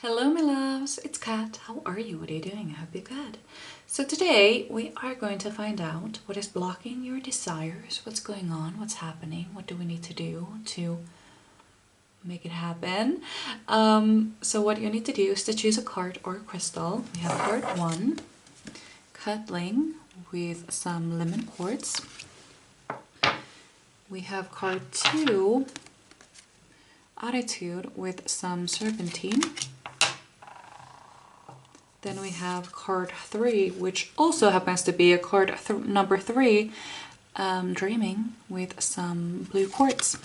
Hello my loves, it's Kat. How are you? What are you doing? I hope you're good. So today we are going to find out what is blocking your desires, what's going on, what's happening, what do we need to do to make it happen. So what you need to do is to choose a card or a crystal. We have card 1, cuddling with some lemon quartz. We have card 2, attitude with some serpentine. Then we have card 3, which also happens to be a card number 3, dreaming with some blue quartz.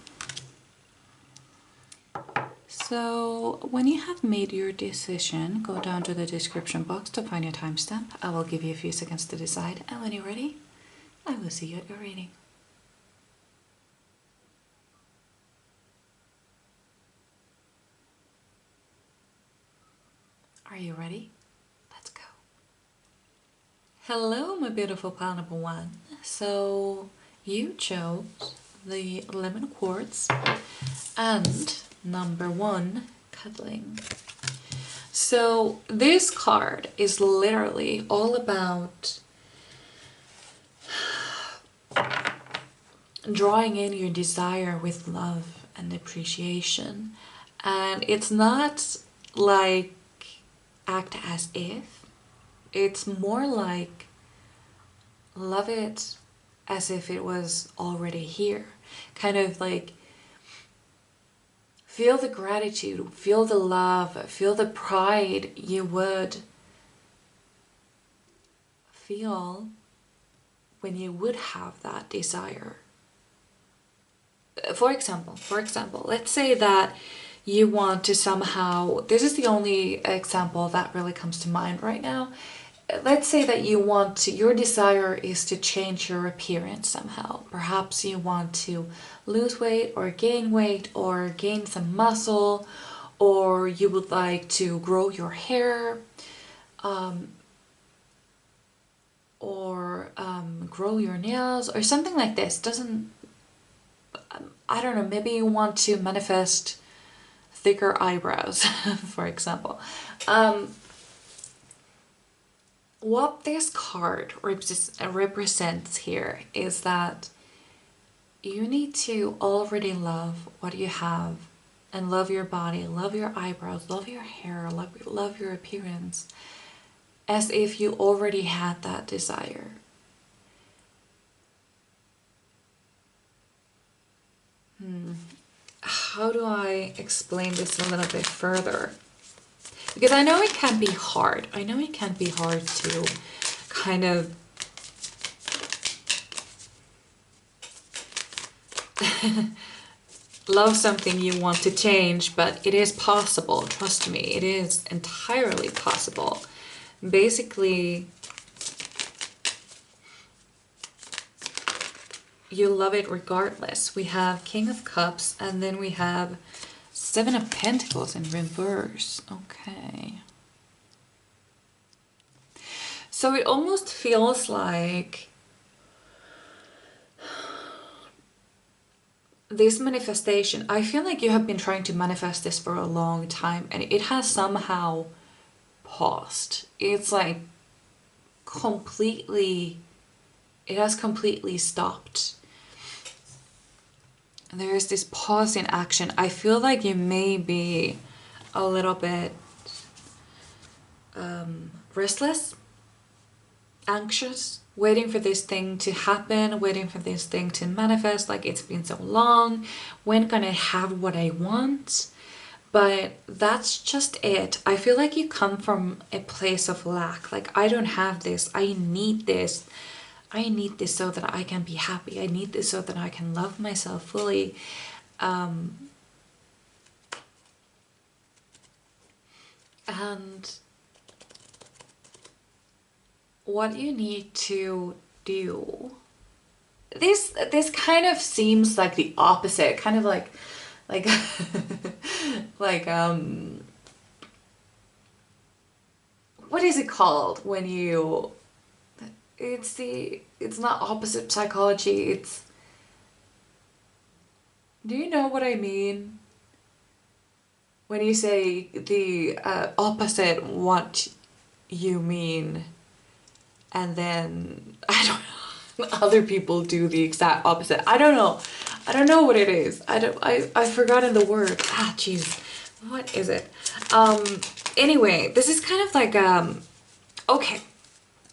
So when you have made your decision, go down to the description box to find your timestamp. I will give you a few seconds to decide, and when you're ready, I will see you at your reading. Are you ready? Let's go. Hello, my beautiful pile number 1. So you chose the lemon quartz and number 1, cuddling. So this card is literally all about drawing in your desire with love and appreciation. And it's not like act as if, it's more like love it as if it was already here. Kind of like feel the gratitude, feel the love, feel the pride you would feel when you would have that desire. For example, let's say that you want to somehow, this is the only example that really comes to mind right now. Let's say that you want to, your desire is to change your appearance somehow. Perhaps you want to lose weight or gain some muscle, or you would like to grow your hair, or grow your nails or something like this. I don't know, maybe you want to manifest thicker eyebrows, for example. What this card represents here is that you need to already love what you have and love your body, love your eyebrows, love your hair, love your appearance, as if you already had that desire. How do I explain this a little bit further? Because I know it can be hard. I know it can be hard to kind of love something you want to change, but it is possible. Trust me, it is entirely possible. Basically, you love it regardless. We have King of Cups, and then we have 7 of Pentacles in reverse. Okay. So it almost feels like this manifestation, I feel like you have been trying to manifest this for a long time, and it has somehow paused. It's like it has completely stopped. There's this pause in action. I feel like you may be a little bit restless, anxious, waiting for this thing to happen, waiting for this thing to manifest. Like, it's been so long. When can I have what I want? But that's just it. I feel like you come from a place of lack. Like, I don't have this. I need this. I need this so that I can be happy. I need this so that I can love myself fully. And what you need to do, this kind of seems like the opposite, kind of like like what is it called when you, it's not opposite psychology, it's, do you know what I mean? when you say the opposite what you mean, and then I don't know, other people do the exact opposite. I don't know. I don't know what it is. I've forgotten the word. Ah, jeez. What is it? Anyway, this is kind of like okay.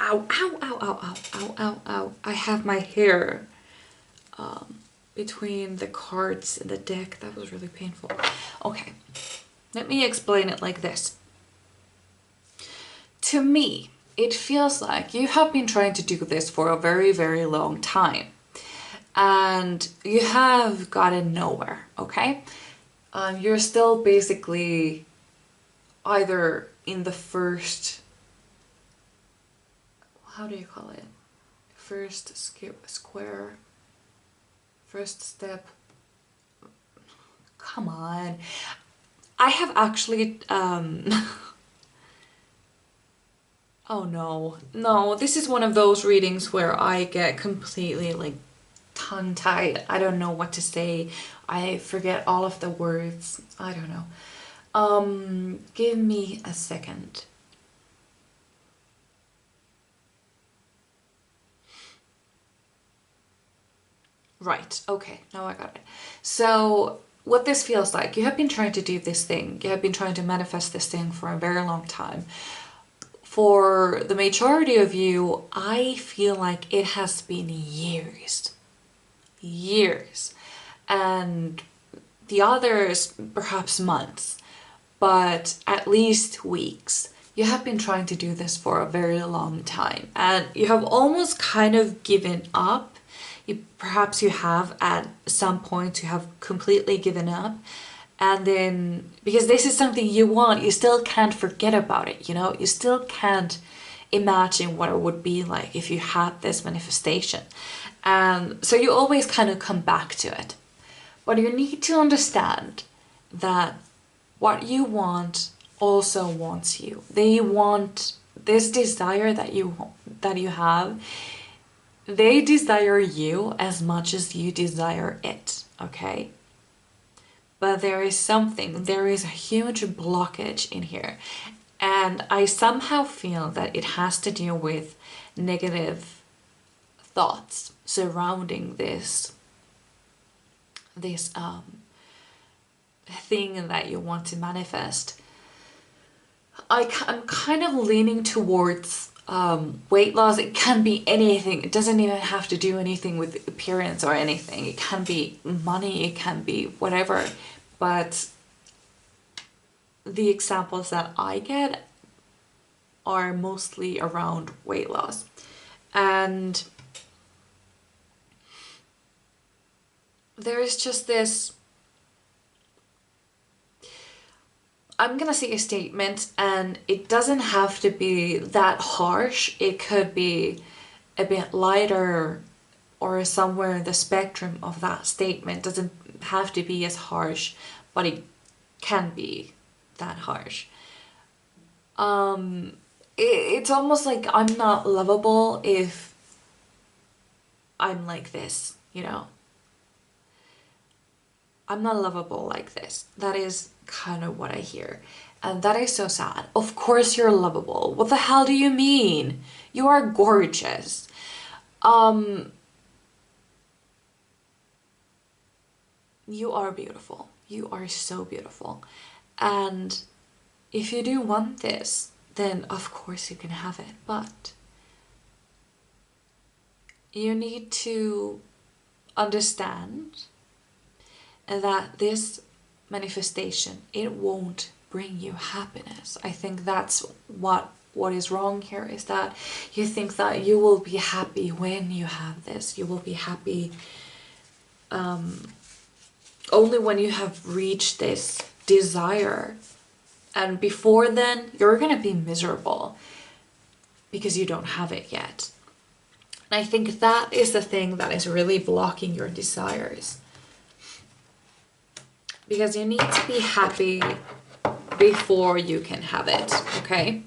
Ow, ow, ow, ow, ow, ow, ow, ow. I have my hair between the cards in the deck. That was really painful. Okay. Let me explain it like this. To me, it feels like you have been trying to do this for a very, very long time. And you have gotten nowhere, okay? You're still basically either in the first, how do you call it? First square, first step. Come on. I have actually, oh no, this is one of those readings where I get completely like tongue-tied. I don't know what to say. I forget all of the words. I don't know. Give me a second. Right, okay, now I got it. So what this feels like, you have been trying to do this thing. You have been trying to manifest this thing for a very long time. For the majority of you, I feel like it has been years. And the others perhaps months, but at least weeks. You have been trying to do this for a very long time, and you have almost kind of given up. Perhaps you have at some point, you have completely given up, and then because this is something you want, you still can't forget about it, you know, you still can't imagine what it would be like if you had this manifestation. And so you always kind of come back to it. But you need to understand that what you want also wants you. They want this desire that you have. They desire you as much as you desire it, okay? But there is a huge blockage in here. And I somehow feel that it has to do with negative thoughts surrounding this thing that you want to manifest. I'm kind of leaning towards weight loss. It can be anything. It doesn't even have to do anything with appearance or anything. It can be money, it can be whatever. But the examples that I get are mostly around weight loss. And there is just this, I'm gonna say a statement, and it doesn't have to be that harsh. It could be a bit lighter or somewhere in the spectrum of that statement. It doesn't have to be as harsh, but it can be that harsh. It's almost like I'm not lovable if I'm like this, you know? I'm not lovable like this. That is kind of what I hear. And that is so sad. Of course you're lovable. What the hell do you mean? You are gorgeous. You are beautiful. You are so beautiful. And if you do want this, then of course you can have it. But you need to understand that this manifestation, it won't bring you happiness. I think that's what is wrong here, is that you think that you will be happy when you have this. You will be happy only when you have reached this desire. And before then, you're gonna be miserable because you don't have it yet. And I think that is the thing that is really blocking your desires. Because you need to be happy before you can have it, okay?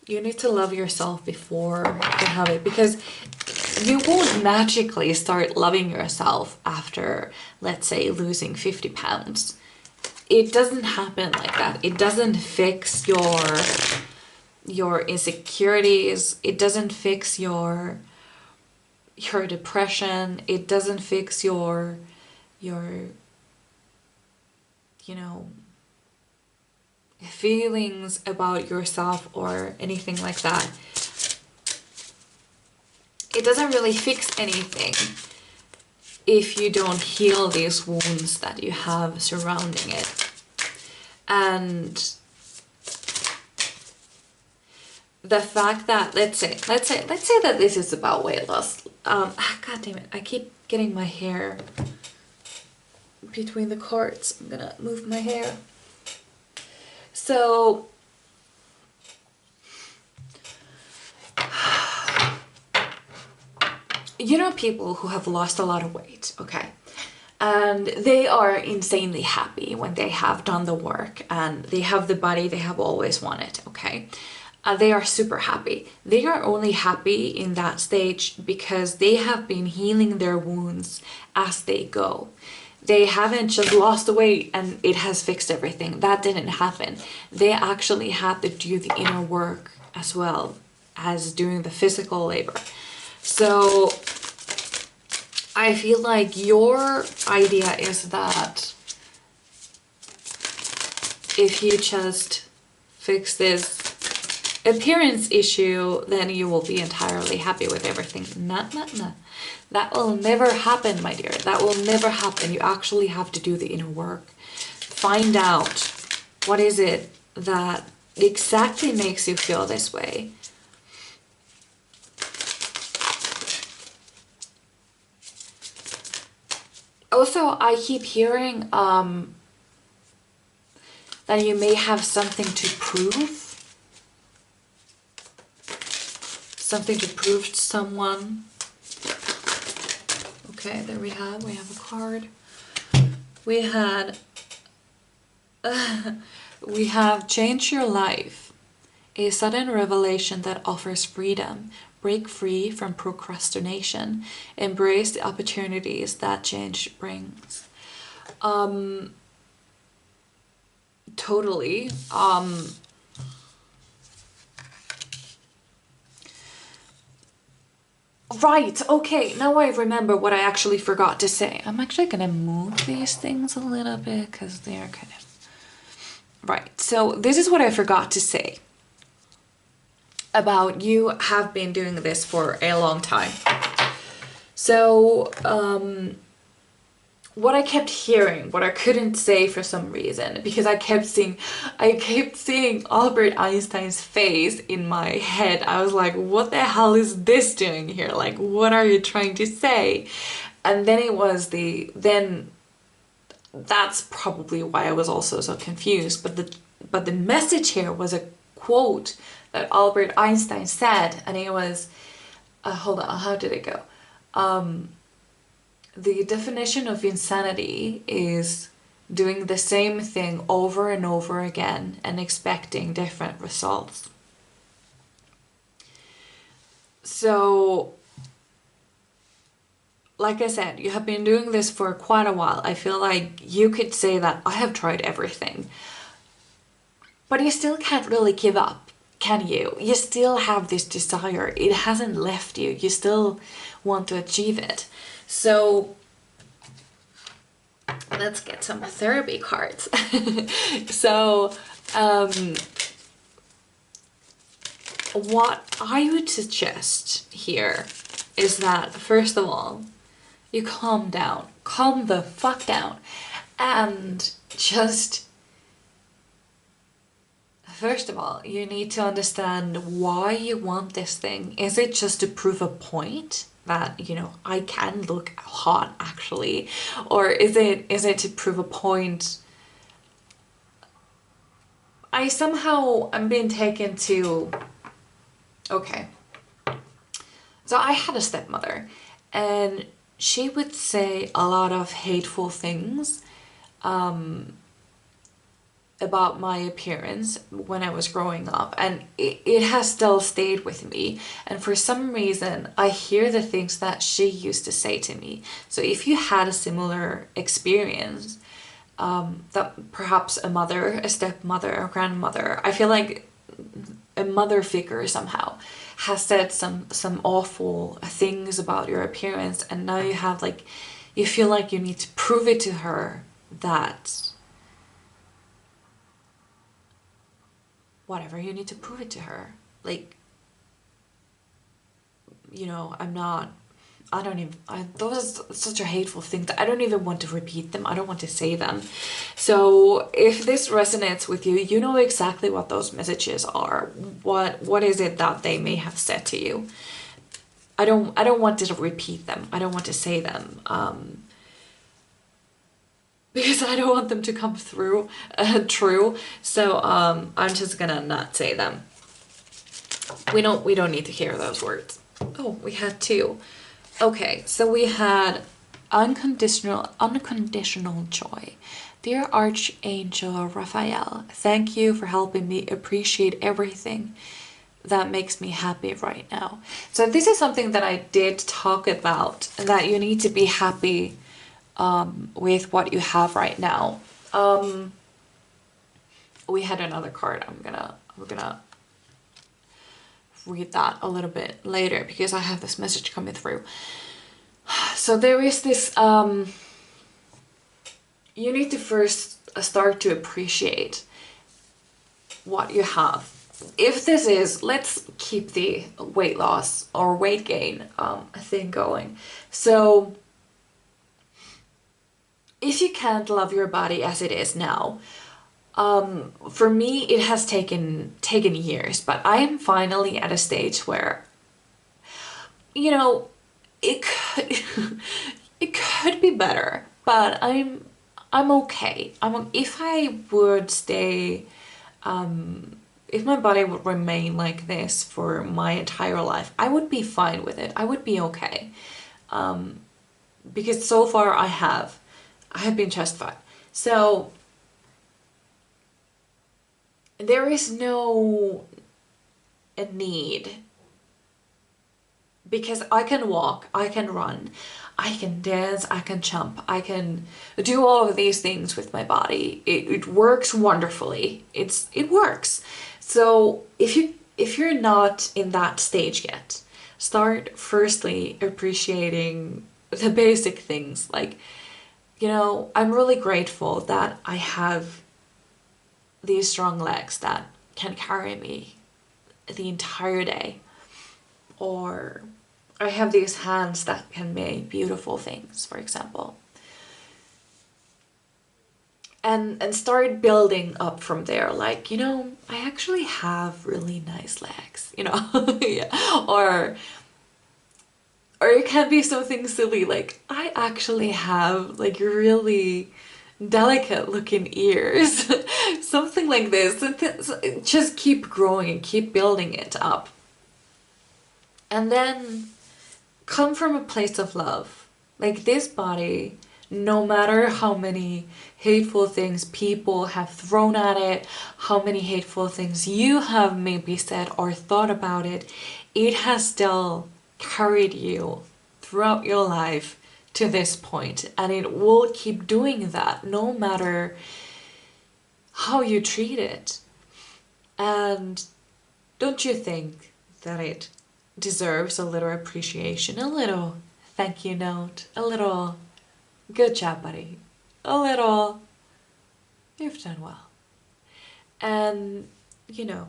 You need to love yourself before you can have it, because you won't magically start loving yourself after, let's say, losing 50 pounds. It doesn't happen like that. It doesn't fix your insecurities. It doesn't fix your depression. It doesn't fix your you know, feelings about yourself or anything like that. It doesn't really fix anything if you don't heal these wounds that you have surrounding it. And the fact that, let's say that this is about weight loss. God damn it, I keep getting my hair between the cords. I'm gonna move my hair. So you know, people who have lost a lot of weight, okay, and they are insanely happy when they have done the work and they have the body they have always wanted, okay. They are super happy. They are only happy in that stage because they have been healing their wounds as they go. They haven't just lost the weight and it has fixed everything. That didn't happen. They actually had to do the inner work as well as doing the physical labor. So I feel like your idea is that if you just fix this appearance issue, then you will be entirely happy with everything. Nah. That will never happen, my dear. That will never happen. You actually have to do the inner work. Find out what is it that exactly makes you feel this way. Also, I keep hearing that you may have something to prove. Something to prove to someone. Okay, there we have a card. We have Change Your Life, a sudden revelation that offers freedom. Break free from procrastination. Embrace the opportunities that change brings. Totally. Right, okay, now I remember what I actually forgot to say. I'm actually gonna move these things a little bit because they're kind of... Right, so this is what I forgot to say about you have been doing this for a long time. So, what I kept hearing, what I couldn't say for some reason, because I kept seeing Albert Einstein's face in my head. I was like, what the hell is this doing here? Like, what are you trying to say? And then it was then that's probably why I was also so confused. But the message here was a quote that Albert Einstein said, and it was, hold on, how did it go? The definition of insanity is doing the same thing over and over again and expecting different results. So, like I said, you have been doing this for quite a while. I feel like you could say that I have tried everything. But you still can't really give up, can you? You still have this desire. It hasn't left you. You still want to achieve it. So let's get some therapy cards. So what I would suggest here is that, first of all, you calm down. Calm the fuck down. And just... First of all, you need to understand why you want this thing. Is it just to prove a point that, you know, I can look hot actually? Or is it to prove a point? I'm being taken to... Okay. So I had a stepmother and she would say a lot of hateful things. about my appearance when I was growing up, and it has still stayed with me. And for some reason, I hear the things that she used to say to me. So if you had a similar experience, that perhaps a mother, a stepmother, a grandmother, I feel like a mother figure somehow has said some awful things about your appearance, and now you have like, you feel like you need to prove it to her that whatever, you need to prove it to her. Like, you know, those are such a hateful thing that I don't even want to repeat them. I don't want to say them. So if this resonates with you, you know exactly what those messages are. What is it that they may have said to you? I don't want to repeat them. I don't want to say them. Because I don't want them to come through true. So I'm just gonna not say them. We don't need to hear those words. Oh, we had two. Okay, so we had unconditional joy. Dear Archangel Raphael, thank you for helping me appreciate everything that makes me happy right now. So this is something that I did talk about, that you need to be happy with what you have right now. We had another card. We're gonna read that a little bit later because I have this message coming through. So there is this, you need to first start to appreciate what you have. If this is, let's keep the weight loss or weight gain thing going. So if you can't love your body as it is now, for me it has taken years, but I am finally at a stage where, you know, it could be better, but I'm okay. If I would stay, if my body would remain like this for my entire life, I would be fine with it. I would be okay, because so far I have been just fine. So there is no need, because I can walk, I can run, I can dance, I can jump, I can do all of these things with my body. It works wonderfully. It works. So if you're not in that stage yet, start firstly appreciating the basic things. Like, you know, I'm really grateful that I have these strong legs that can carry me the entire day. Or I have these hands that can make beautiful things, for example. And start building up from there. Like, you know, I actually have really nice legs, you know. Yeah. Or it can be something silly, like I actually have like really delicate looking ears. Something like this. Just keep growing and keep building it up. And then come from a place of love. Like, this body, no matter how many hateful things people have thrown at it, how many hateful things you have maybe said or thought about it, it has still carried you throughout your life to this point, and it will keep doing that no matter how you treat it. And don't you think that it deserves a little appreciation, a little thank you note, a little good job, buddy, a little you've done well? And, you know,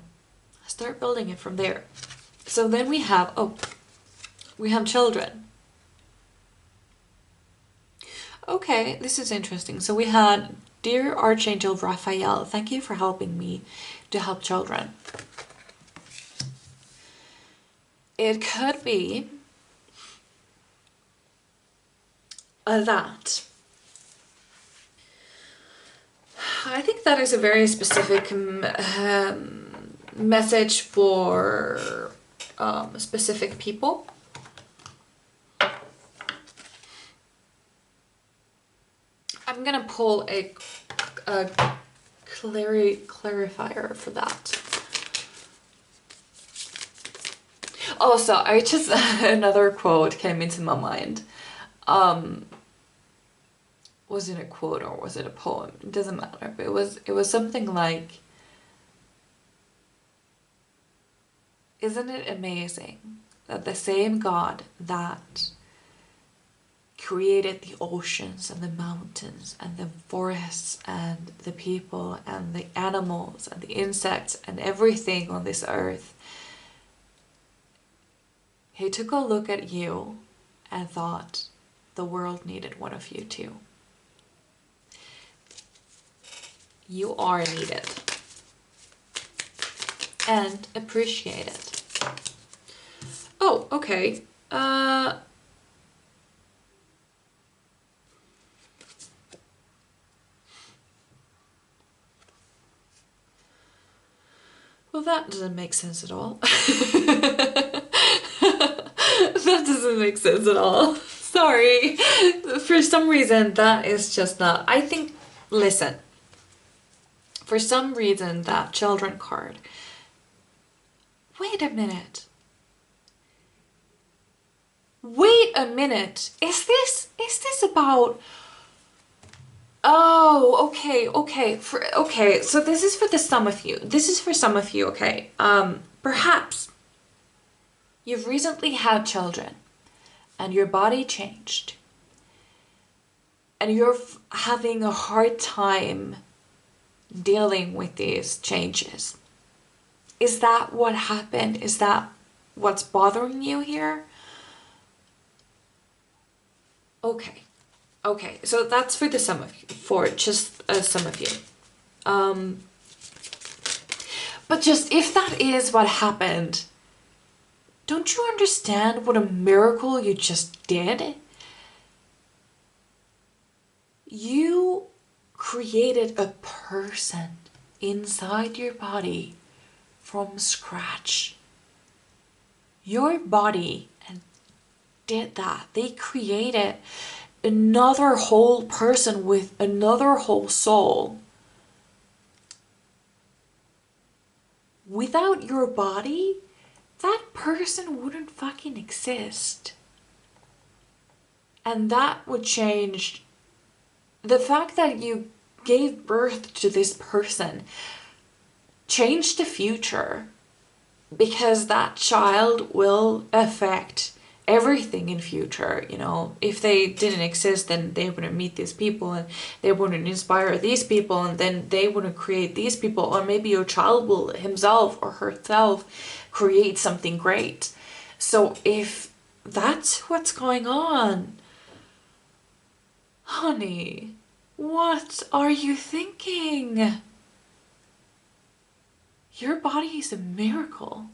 start building it from there. So then we have children. Okay, this is interesting. So we had, Dear Archangel Raphael, thank you for helping me to help children. It could be that. I think that is a very specific message for specific people. I'm gonna pull a clarifier for that. Also, I just another quote came into my mind. Was it a quote or was it a poem? It doesn't matter. But it was something like, isn't it amazing that the same God that created the oceans and the mountains and the forests and the people and the animals and the insects and everything on this earth, he took a look at you and thought the world needed one of you too. You are needed and appreciated. Oh, okay. Well, that doesn't make sense at all. That doesn't make sense at all. Sorry. For some reason, that is just not... I think, listen. For some reason, that children card... Wait a minute. Wait a minute. Is this about... Oh, okay. Okay, so this is for some of you. Okay? Perhaps you've recently had children and your body changed and you're having a hard time dealing with these changes. Is that what happened? Is that what's bothering you here? Okay, so that's for some of you, for just some of you. But just if that is what happened, don't you understand what a miracle you just did? You created a person inside your body from scratch. Your body did that. They created another whole person with another whole soul. Without your body, that person wouldn't fucking exist. And that would change. The fact that you gave birth to this person changed the future, because that child will affect everything in future. You know, if they didn't exist, then they wouldn't meet these people and they wouldn't inspire these people, and then they wouldn't create these people. Or maybe your child will himself or herself create something great. So if that's what's going on, honey, what are you thinking? Your body is a miracle.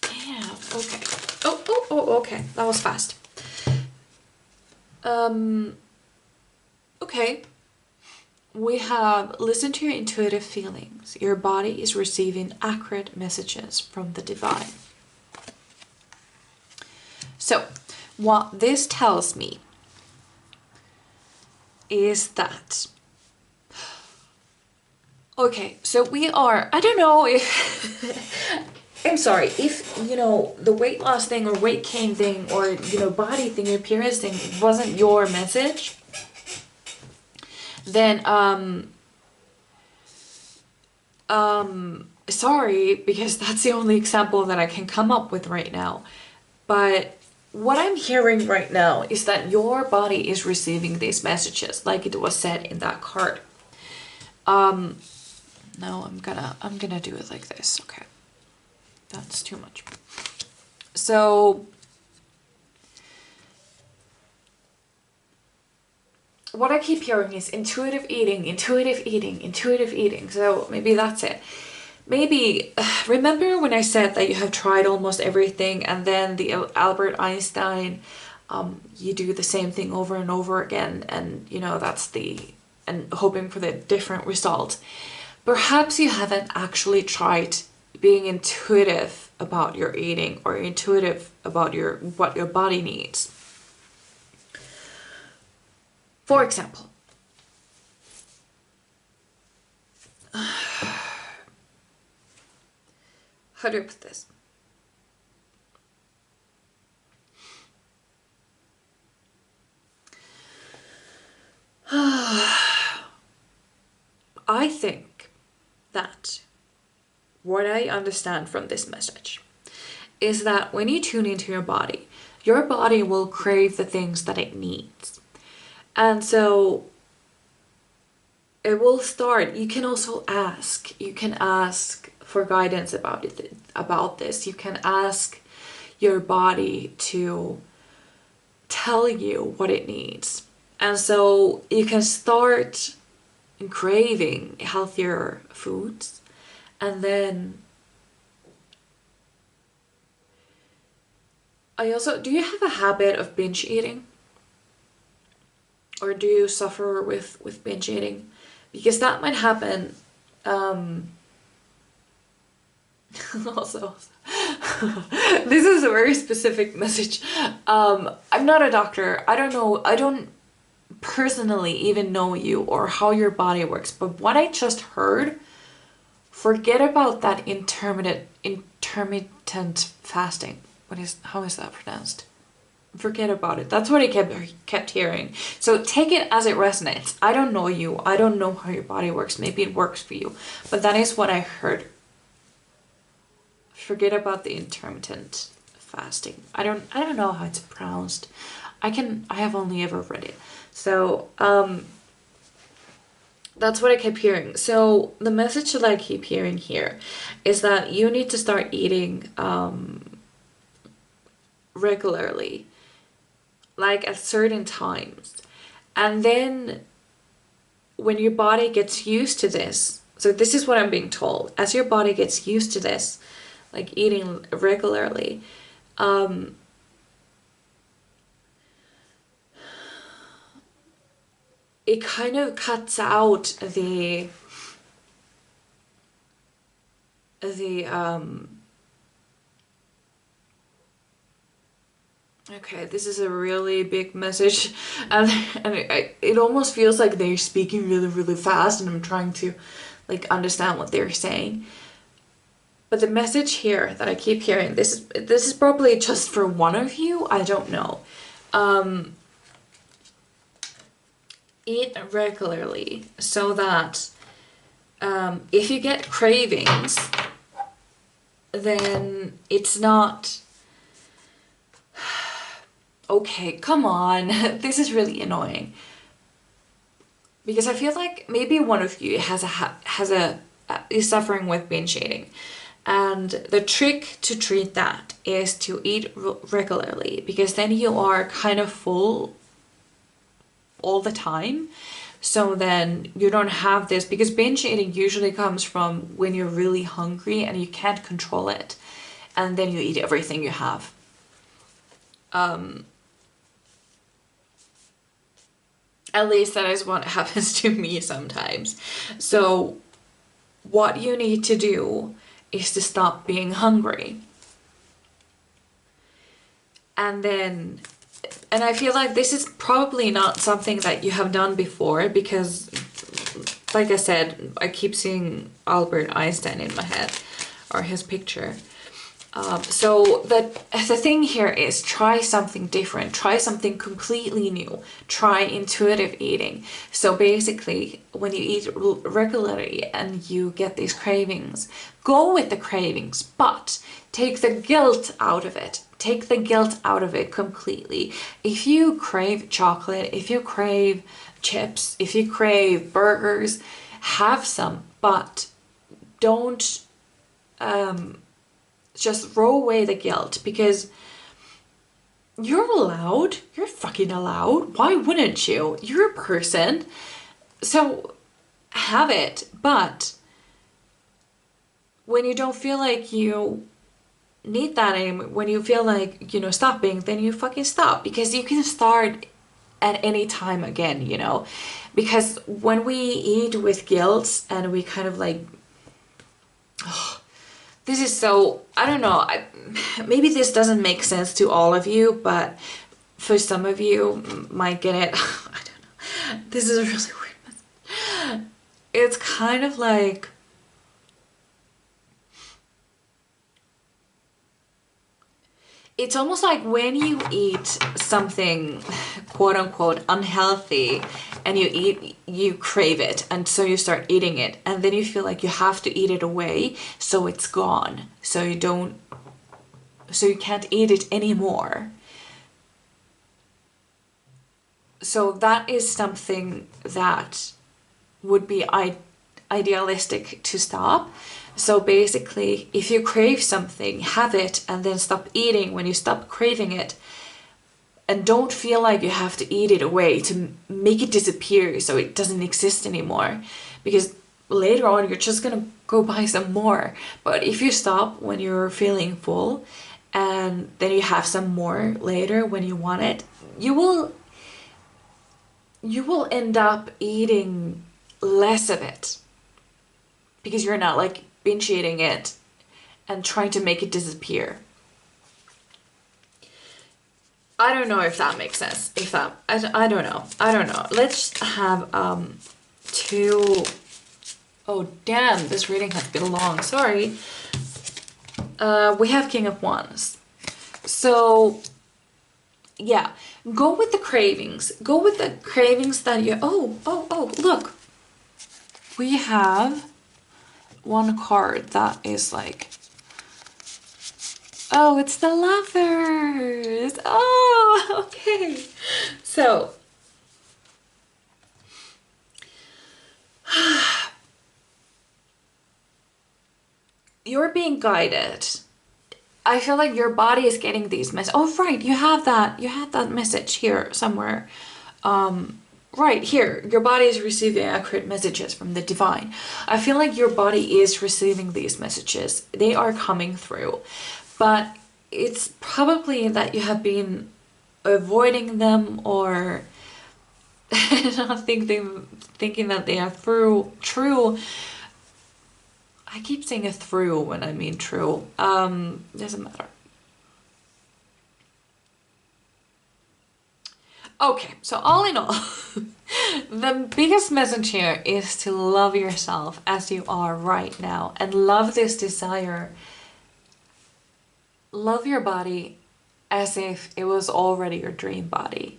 Damn, okay. Oh, okay. That was fast. Okay. We have listened to your intuitive feelings. Your body is receiving accurate messages from the divine. So, what this tells me is that... Okay, so we are... I don't know if... I'm sorry, if, you know, the weight loss thing or weight gain thing or, you know, body thing, appearance thing wasn't your message, then, sorry, because that's the only example that I can come up with right now. But what I'm hearing right now is that your body is receiving these messages, like it was said in that card. No, I'm gonna do it like this, okay. That's too much. So, what I keep hearing is intuitive eating, intuitive eating, intuitive eating. So maybe that's it. Maybe, remember when I said that you have tried almost everything, and then the Albert Einstein, you do the same thing over and over again, and you know, that's and hoping for the different result. Perhaps you haven't actually tried being intuitive about your eating or intuitive about what your body needs. For example, how do I put this? I think that what I understand from this message is that when you tune into your body will crave the things that it needs. And so it will start. You can also ask. You can ask for guidance about this. You can ask your body to tell you what it needs. And so you can start craving healthier foods, and then do you have a habit of binge eating? Or do you suffer with binge eating? Because that might happen. Also, this is a very specific message. I'm not a doctor. I don't know. I don't personally even know you or how your body works. But what I just heard, forget about that intermittent fasting. How is that pronounced? Forget about it. That's what I kept hearing. So take it as it resonates. I don't know you. I don't know how your body works. Maybe it works for you. But that is what I heard. Forget about the intermittent fasting. I don't know how it's pronounced. I have only ever read it. So that's what I kept hearing. So the message that I keep hearing here is that you need to start eating regularly, like at certain times. And then when your body gets used to this, so this is what I'm being told, as your body gets used to this, like eating regularly, it kind of cuts out the okay, this is a really big message, and it almost feels like they're speaking really, really fast, and I'm trying to like understand what they're saying. But the message here that I keep hearing, this is probably just for one of you, I don't know. Eat regularly so that if you get cravings, then it's not okay, come on. This is really annoying, because I feel like maybe one of you is suffering with binge eating, and the trick to treat that is to eat regularly, because then you are kind of full all the time. So then you don't have this, because binge eating usually comes from when you're really hungry and you can't control it, and then you eat everything you have. At least that is what happens to me sometimes. So what you need to do is to stop being hungry. And I feel like this is probably not something that you have done before, because like I said, I keep seeing Albert Einstein in my head, or his picture. So the thing here is, try something different, try something completely new, try intuitive eating. So basically, when you eat regularly and you get these cravings, go with the cravings, but take the guilt out of it. Take the guilt out of it completely. If you crave chocolate, if you crave chips, if you crave burgers, have some, but don't just throw away the guilt, because you're fucking allowed. Why wouldn't you? You're a person. So have it, but when you don't feel like you need that anymore, when you feel like, stopping, then you fucking stop, because you can start at any time again, because when we eat with guilt and we kind of like, this is so, I don't know, maybe this doesn't make sense to all of you, but for some of you might get it. I don't know. This is a really weird message. It's kind of like, it's almost like when you eat something quote unquote unhealthy and you crave it, and so you start eating it, and then you feel like you have to eat it away so it's gone, so you can't eat it anymore. So that is something that would be idealistic to stop. So basically, if you crave something, have it and then stop eating when you stop craving it. And don't feel like you have to eat it away to make it disappear so it doesn't exist anymore. Because later on, you're just gonna go buy some more. But if you stop when you're feeling full and then you have some more later when you want it, you will end up eating less of it. Because you're not like binge eating it and trying to make it disappear. I don't know if that makes sense. I don't know. Let's have two. Oh damn, this reading has been long. Sorry. We have King of Wands. So yeah, go with the cravings. Go with the cravings that you. Oh, look. We have one card that is like, oh, it's the Lovers. Oh, okay. So you're being guided. I feel like your body is getting these messages. Oh, right, you have that message here somewhere. Right here, your body is receiving accurate messages from the divine. I feel like your body is receiving these messages. They are coming through. But it's probably that you have been avoiding them or not thinking that they are true. I keep saying through when I mean true. Doesn't matter. Okay, so all in all, the biggest message here is to love yourself as you are right now and love this desire. Love your body as if it was already your dream body.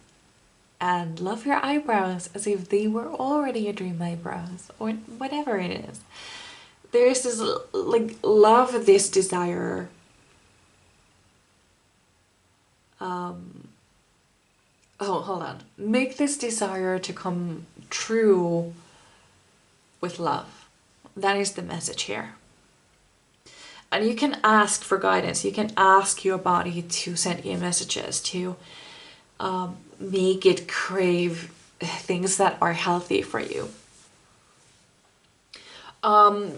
And love your eyebrows as if they were already your dream eyebrows or whatever it is. There's this, like, love this desire. Oh, hold on. Make this desire to come true with love. That is the message here. And you can ask for guidance. You can ask your body to send you messages to make it crave things that are healthy for you.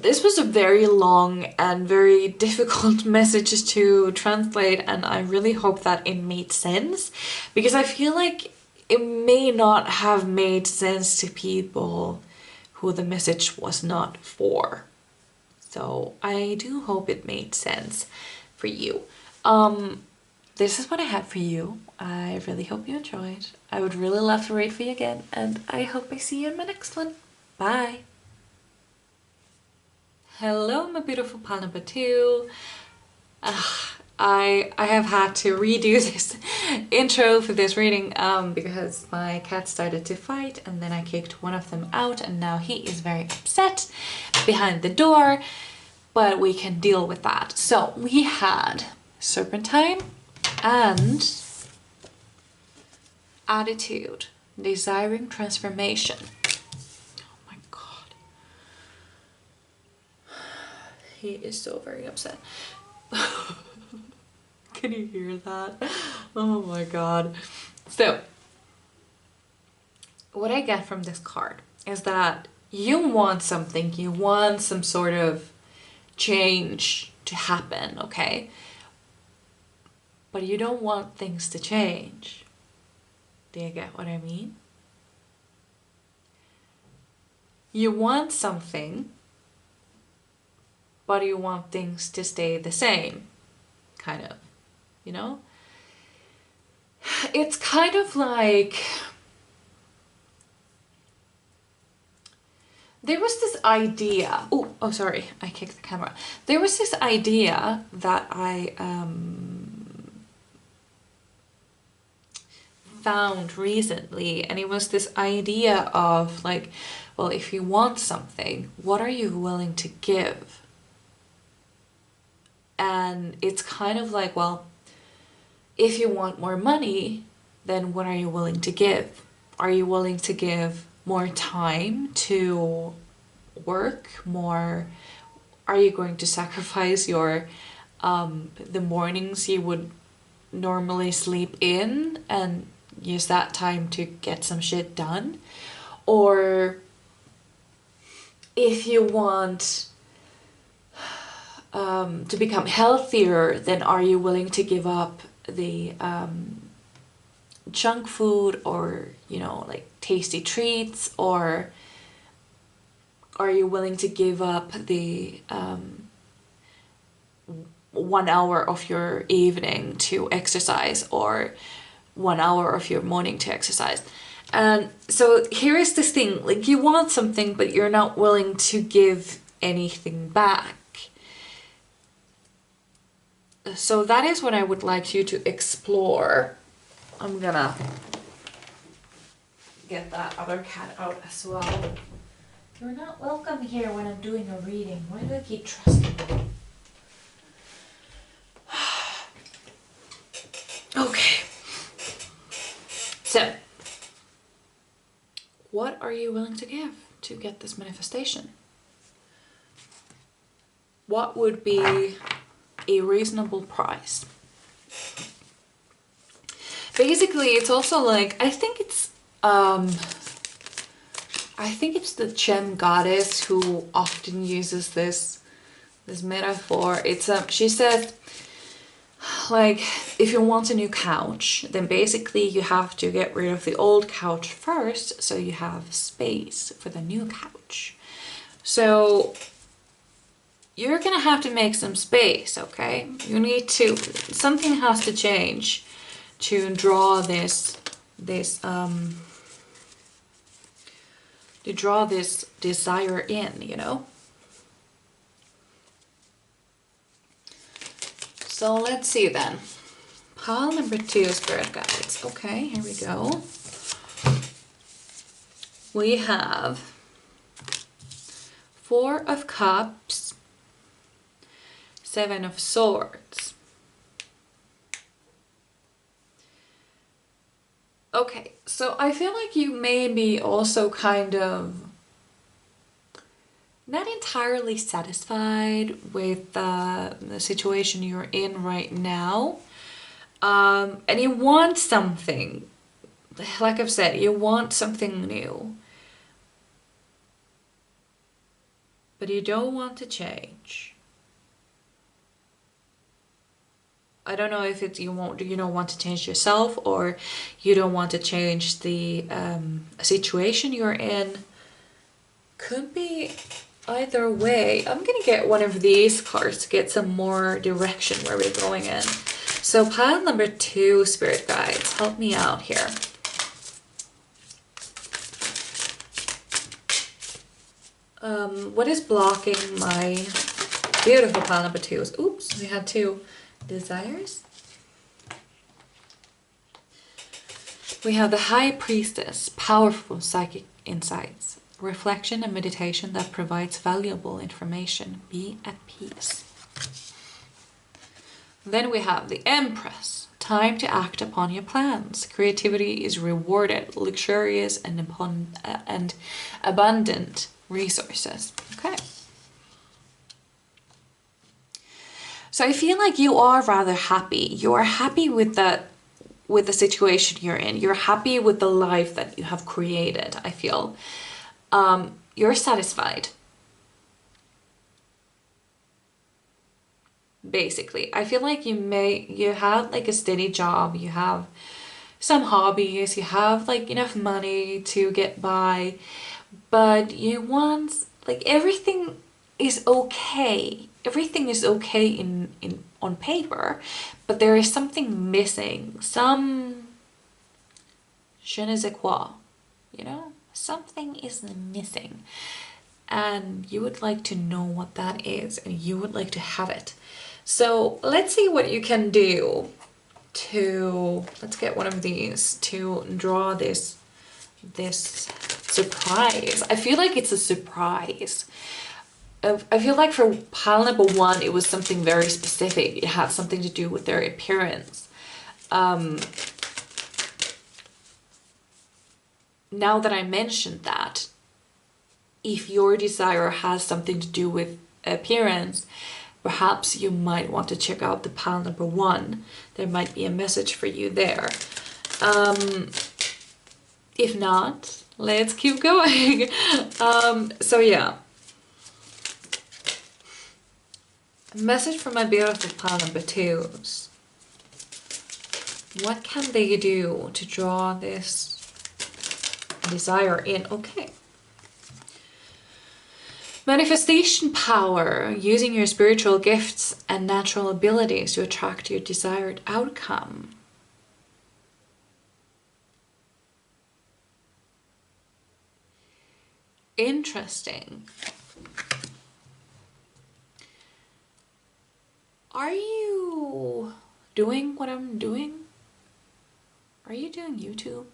This was a very long and very difficult message to translate, and I really hope that it made sense, because I feel like it may not have made sense to people who the message was not for. So I do hope it made sense for you. This is what I had for you. I really hope you enjoyed. I would really love to read for you again, and I hope I see you in my next one. Bye! Hello, my beautiful pal number 2. I have had to redo this intro for this reading because my cat started to fight and then I kicked one of them out and now he is very upset behind the door, but we can deal with that. So we had Serpentine and Attitude, Desiring Transformation. He is so very upset. Can you hear that? Oh my god. So, what I get from this card is that you want something, you want some sort of change to happen, okay? But you don't want things to change. Do you get what I mean? You want something, but you want things to stay the same, kind of, you know? It's kind of like, there was this idea, oh sorry, I kicked the camera. There was this idea that I found recently, and it was this idea of like, well, if you want something, what are you willing to give? And it's kind of like, well, if you want more money, then what are you willing to give? Are you willing to give more time to work more? Are you going to sacrifice your the mornings you would normally sleep in and use that time to get some shit done? Or if you want to become healthier, then are you willing to give up the junk food, or like tasty treats? Or are you willing to give up the 1 hour of your evening to exercise, or 1 hour of your morning to exercise? And so here is this thing, like, you want something but you're not willing to give anything back. So that is what I would like you to explore. I'm gonna get that other cat out as well. You're not welcome here when I'm doing a reading. Why do I keep trusting you? Okay. So, what are you willing to give to get this manifestation? What would be a reasonable price? Basically, it's also like, I think it's the gem goddess who often uses this metaphor. It's she says, like, if you want a new couch, then basically you have to get rid of the old couch first, so you have space for the new couch. So you're gonna have to make some space, okay? You need to, something has to change to draw this desire in, So let's see then. Pile number 2, Spirit Guides. Okay, here we go. We have 4 of Cups, 7 of Swords. Okay, so I feel like you may be also kind of not entirely satisfied with the situation you're in right now. And you want something, like I've said, you want something new. But you don't want to change. I don't know if it's you don't want to change yourself, or you don't want to change the situation you're in. Could be either way. I'm gonna get one of these cards to get some more direction where we're going in. So pile number 2, Spirit Guides, help me out here. What is blocking my beautiful pile number 2s? Oops, we had 2 desires. We have the High Priestess, powerful psychic insights, reflection and meditation that provides valuable information. Be at peace. Then we have the Empress, time to act upon your plans. Creativity is rewarded, luxurious and abundant resources. Okay. So I feel like you are rather happy. You are happy with the situation you're in. You're happy with the life that you have created, I feel. You're satisfied. Basically, I feel like you have like a steady job, you have some hobbies, you have like enough money to get by, but you want, like, everything is okay. Everything is okay in on paper, but there is something missing, some je ne sais quoi, something is missing, and you would like to know what that is, and you would like to have it. So let's see what you can do to, let's get one of these to draw this surprise. I feel like it's a surprise. I feel like for pile number one, it was something very specific. It had something to do with their appearance. Now that I mentioned that, if your desire has something to do with appearance, perhaps you might want to check out the pile number one. There might be a message for you there. If not, let's keep going. So yeah. A message from my beautiful pile number twos. What can they do to draw this desire in? Okay. Manifestation power, using your spiritual gifts and natural abilities to attract your desired outcome. Interesting. Are you doing what I'm doing? Are you doing YouTube?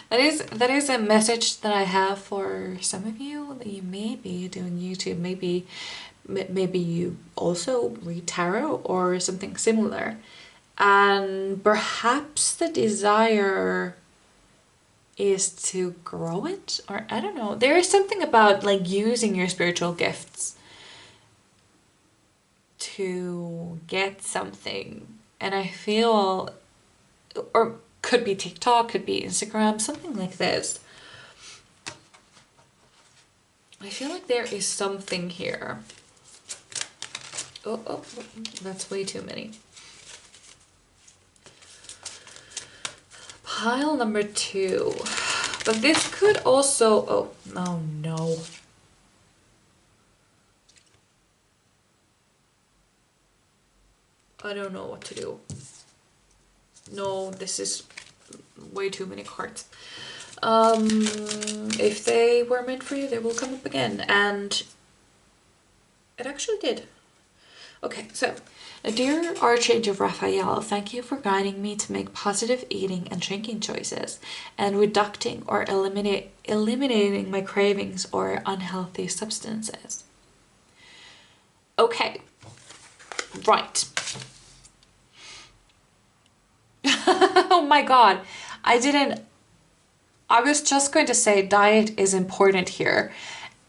that is a message that I have for some of you, that you may be doing YouTube. Maybe you also read tarot or something similar, and perhaps the desire is to grow it, or I don't know. There is something about like using your spiritual gifts to get something, and I feel, or could be TikTok, could be Instagram, something like this. I feel like there is something here. Oh, that's way too many. Pile number two. But this could also, oh no. I don't know what to do. No, this is way too many cards. If they were meant for you, they will come up again. And it actually did. Okay, so, dear Archangel Raphael, thank you for guiding me to make positive eating and drinking choices and reducing or eliminating my cravings or unhealthy substances. Okay, right. Oh my god, I was just going to say diet is important here,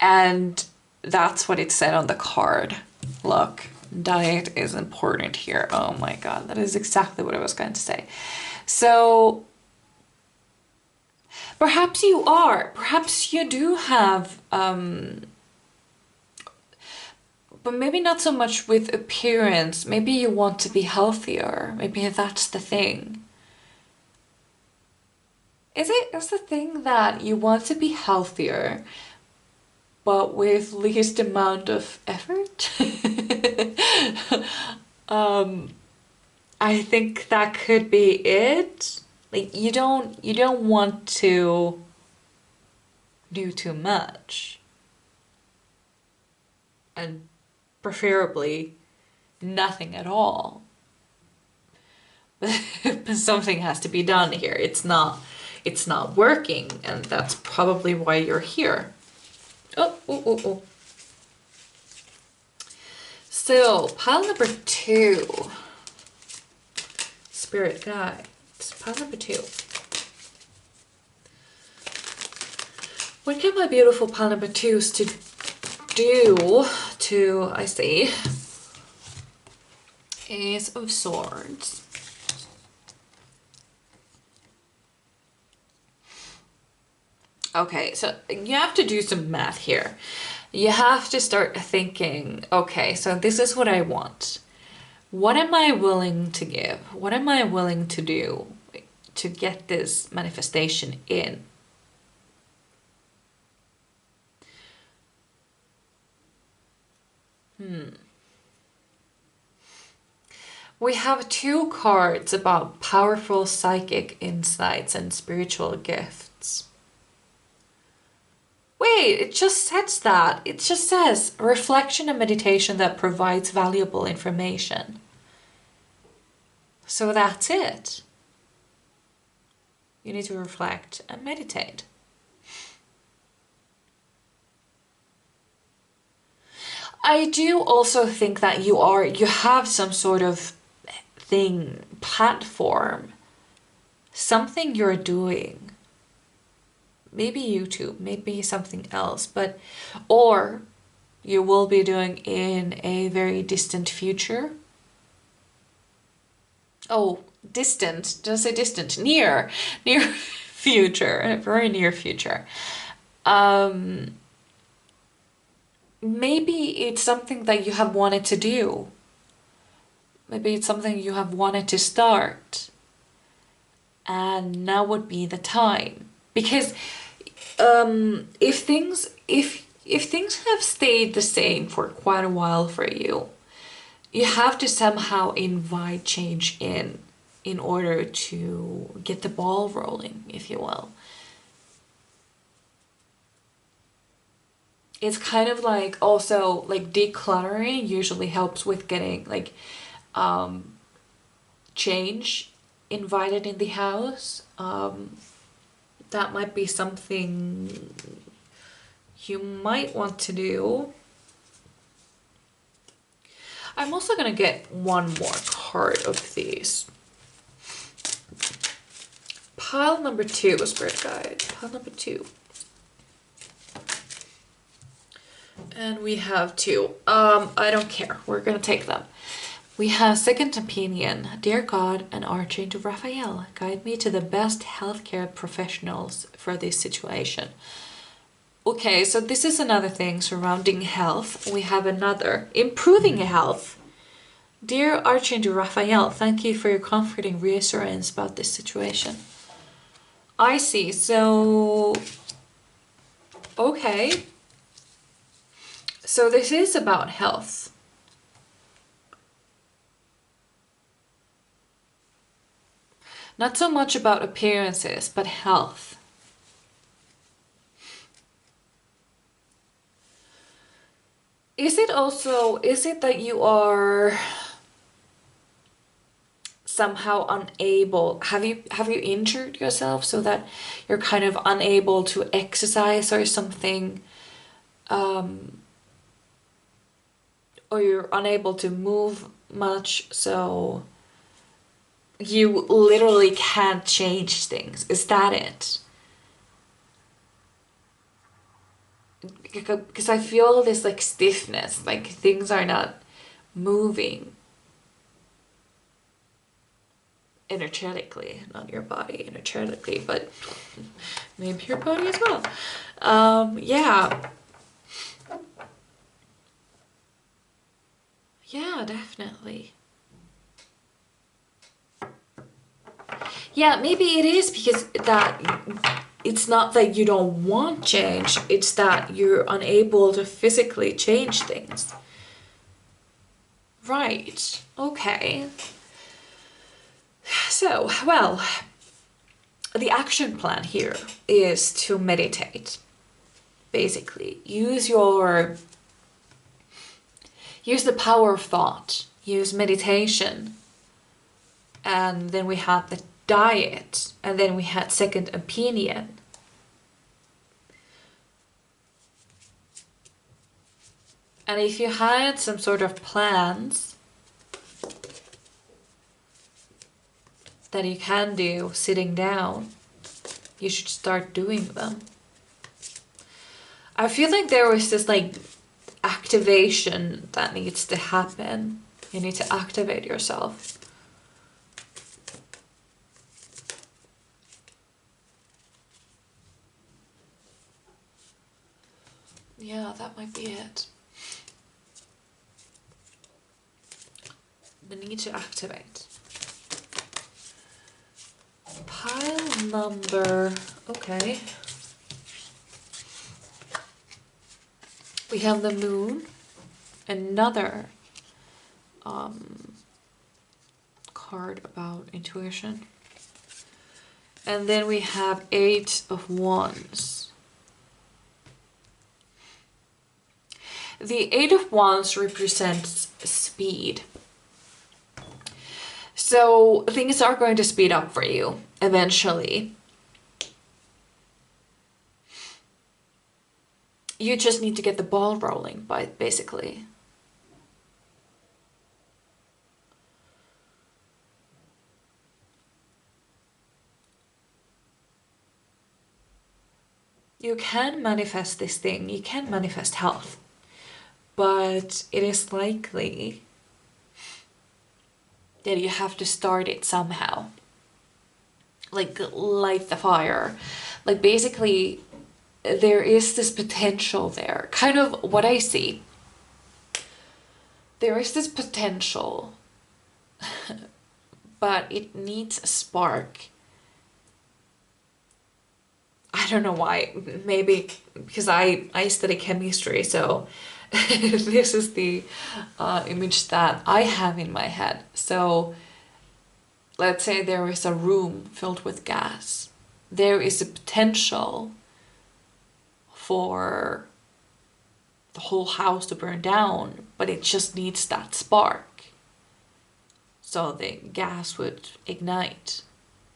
and that's what it said on the card. Look, diet is important here. Oh my god, that is exactly what I was going to say. So perhaps you are, perhaps you do have, but maybe not so much with appearance. Maybe you want to be healthier. Maybe that's the thing. Is the thing that you want to be healthier, but with least amount of effort? I think that could be it. Like you don't want to do too much, and preferably nothing at all. But something has to be done here. It's not working, and that's probably why you're here. Oh. So, pile number two. Spirit guide. Pile number two. What can my beautiful pile number twos to do to, I see, Ace of Swords. Okay, so you have to do some math here. You have to start thinking, okay, so this is what I want. What am I willing to give? What am I willing to do to get this manifestation in? We have two cards about powerful psychic insights and spiritual gifts. Wait, it just says that. It just says reflection and meditation that provides valuable information. So that's it. You need to reflect and meditate. I do also think that you have some sort of thing, platform, something you're doing. Maybe YouTube, maybe something else, but, or you will be doing in a very distant future. Oh, distant, don't say distant, near future, very near future. Maybe it's something that you have wanted to do. Maybe it's something you have wanted to start. And now would be the time. Because if things have stayed the same for quite a while for you, you have to somehow invite change in order to get the ball rolling, if you will. It's kind of like also like decluttering usually helps with getting like change invited in the house. That might be something you might want to do. I'm also gonna get one more card of these. Pile number 2, Spirit Guide. Pile number 2. And we have 2. I don't care. We're gonna take them. We have Second Opinion. Dear God and Archangel Raphael, guide me to the best healthcare professionals for this situation. Okay, so this is another thing surrounding health. We have another, improving health. Dear Archangel Raphael, thank you for your comforting reassurance about this situation. I see, so, okay. So this is about health. Not so much about appearances, but health. Is it that you are somehow unable, have you injured yourself so that you're kind of unable to exercise or something, or you're unable to move much, so you literally can't change things? Is that it? Because I feel this like stiffness, like things are not moving energetically, not your body energetically, but maybe your body as well. Yeah, definitely. Yeah, maybe it is because that it's not that you don't want change, it's that you're unable to physically change things. Right, okay. So, well, the action plan here is to meditate. Basically, use the power of thought, use meditation. And then we had the diet, and then we had second opinion. And if you had some sort of plans that you can do sitting down, you should start doing them. I feel like there was this like activation that needs to happen. You need to activate yourself. Yeah, that might be it. The need to activate. Pile number, okay. We have the moon, another card about intuition. And then we have 8 of Wands. The 8 of Wands represents speed. So things are going to speed up for you eventually. You just need to get the ball rolling, basically. You can manifest this thing, you can manifest health, but it is likely that you have to start it somehow. Like, light the fire. Like, basically, there is this potential there. Kind of what I see. There is this potential, but it needs a spark. I don't know why. Maybe because I study chemistry, so this is the image that I have in my head. So let's say there is a room filled with gas. There is a potential for the whole house to burn down, but it just needs that spark. So the gas would ignite.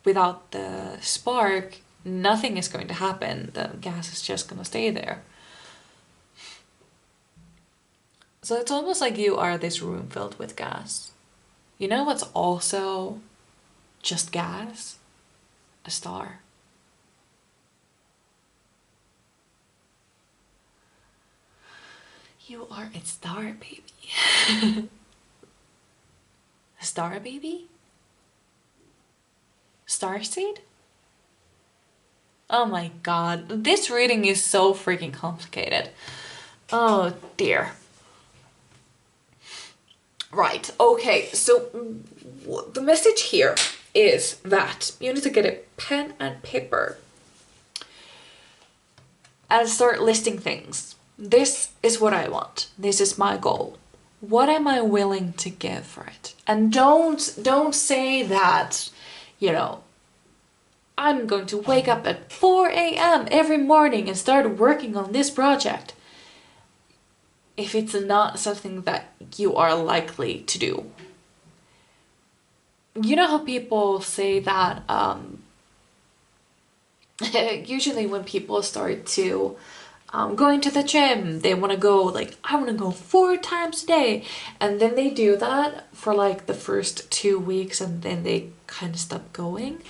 Without the spark, nothing is going to happen. The gas is just going to stay there. So it's almost like you are this room filled with gas. You know what's also just gas? A star. You are a star, baby. A star, baby? Starseed? Oh my god, this reading is so freaking complicated. Oh dear. Right, okay, so the message here is that you need to get a pen and paper and start listing things. This is what I want. This is my goal. What am I willing to give for it? And don't say that, you know, I'm going to wake up at 4 a.m. every morning and start working on this project. If it's not something that you are likely to do. You know how people say that usually when people start to going to the gym, they want to go like, I want to go 4 times a day, and then they do that for like the first 2 weeks and then they kind of stop going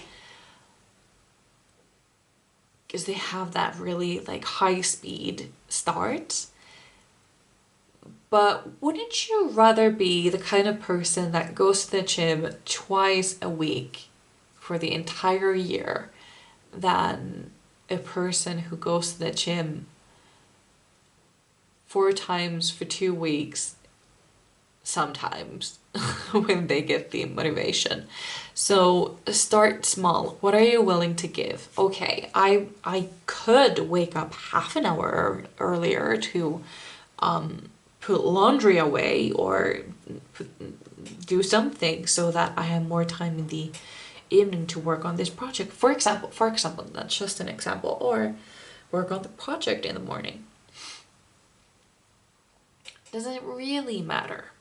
because they have that really like high speed start. But wouldn't you rather be the kind of person that goes to the gym twice a week for the entire year than a person who goes to the gym 4 times for 2 weeks sometimes when they get the motivation? So start small. What are you willing to give? Okay, I could wake up half an hour earlier to put laundry away or do something so that I have more time in the evening to work on this project. For example, that's just an example. Or work on the project in the morning. Does it really matter?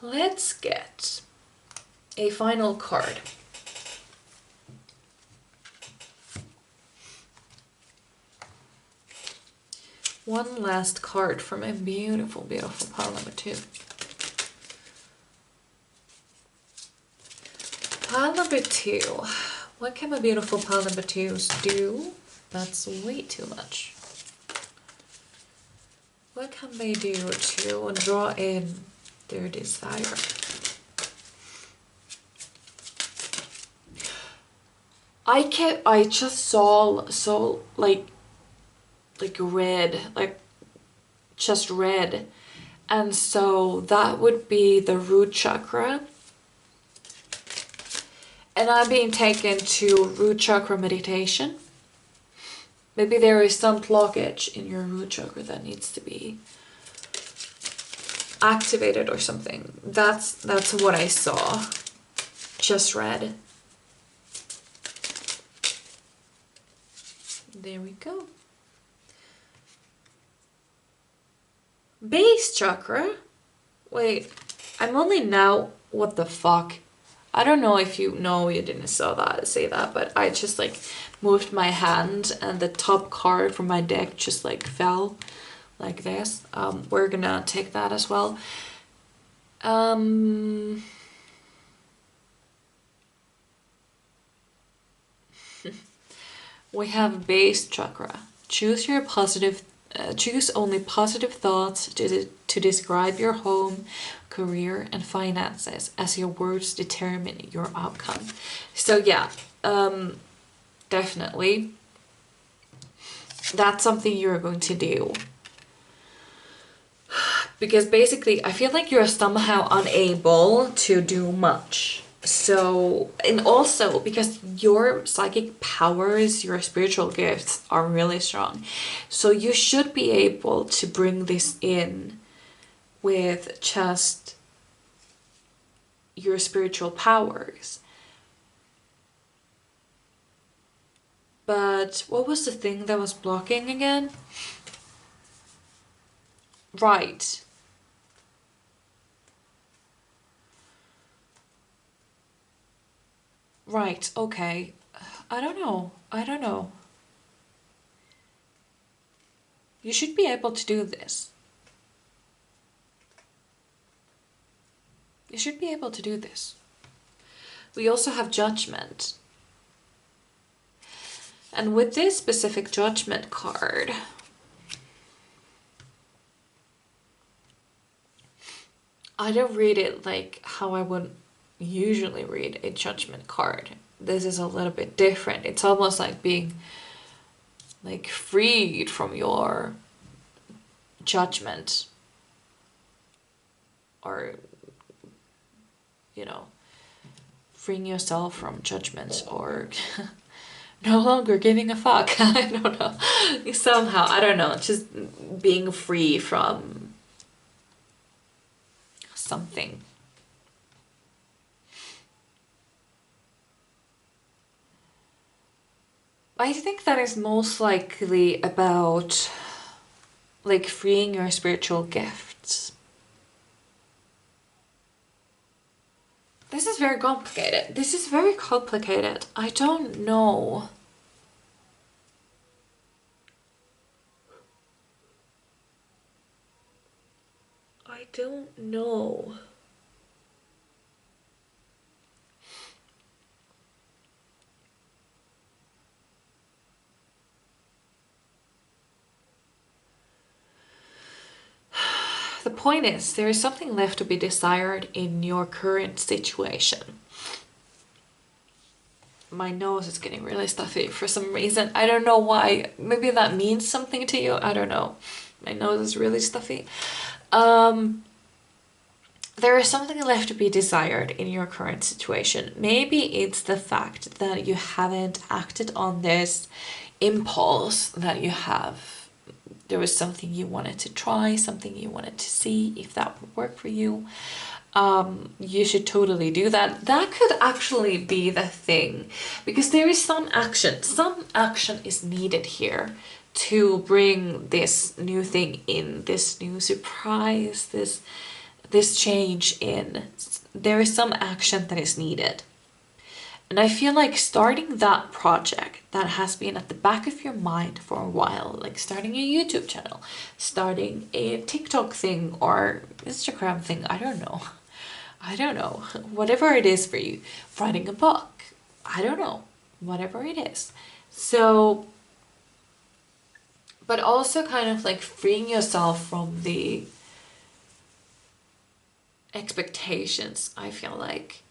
Let's get a final card. One last card from a beautiful, beautiful pile number 2. Pile number 2. What can my beautiful pile number 2s do? That's way too much. What can they do to draw in their desire? I just saw so like red, like just red, and so that would be the root chakra, and I'm being taken to root chakra meditation. Maybe there is some blockage in your root chakra that needs to be activated or something. That's what I saw. Just red. There we go. Base chakra? Wait, I'm only now... What the fuck? I don't know if you know, you didn't say that, but I just like moved my hand and the top card from my deck just like fell like this. We're gonna take that as well. We have base chakra. Choose your positive. Choose only positive thoughts to describe your home, career, and finances, as your words determine your outcome. So yeah, definitely. That's something you're going to do. Because basically, I feel like you're somehow unable to do much. So, and also because your psychic powers, your spiritual gifts are really strong. So you should be able to bring this in with just your spiritual powers. But what was the thing that was blocking again? Right. Right, okay. I don't know. You should be able to do this. You should be able to do this. We also have judgment. And with this specific judgment card, I don't read it like how I would usually read a judgment card. This is a little bit different. It's almost like being like freed from your judgment, or you know, freeing yourself from judgments, or no longer giving a fuck. I don't know. Somehow, I don't know, just being free from something. I think that is most likely about like freeing your spiritual gifts. This is very complicated. I don't know. The point is, there is something left to be desired in your current situation. My nose is getting really stuffy for some reason. I don't know why. Maybe that means something to you. I don't know. My nose is really stuffy. There is something left to be desired in your current situation. Maybe it's the fact that you haven't acted on this impulse that you have. There was something you wanted to try, something you wanted to see if that would work for you. You should totally do that. That could actually be the thing, because there is some action is needed here to bring this new thing in, this new surprise, this change in. There is some action that is needed. And I feel like starting that project that has been at the back of your mind for a while, like starting a YouTube channel, starting a TikTok thing or Instagram thing, I don't know, whatever it is for you, writing a book, I don't know, whatever it is. So, but also kind of like freeing yourself from the expectations, I feel like.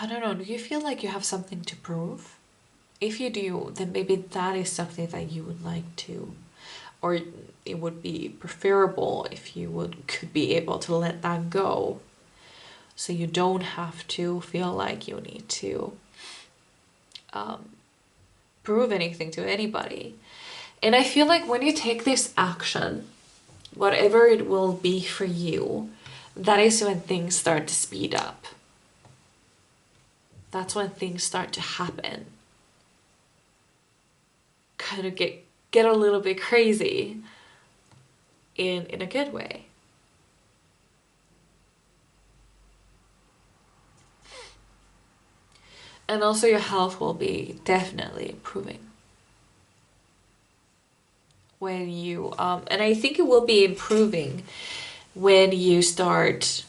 I don't know, do you feel like you have something to prove? If you do, then maybe that is something that you would like to, or it would be preferable if you could be able to let that go, so you don't have to feel like you need to prove anything to anybody. And I feel like when you take this action, whatever it will be for you, that is when things start to speed up. That's when things start to happen. Kind of get a little bit crazy in a good way. And also your health will be definitely improving. When you, and I think it will be improving when you start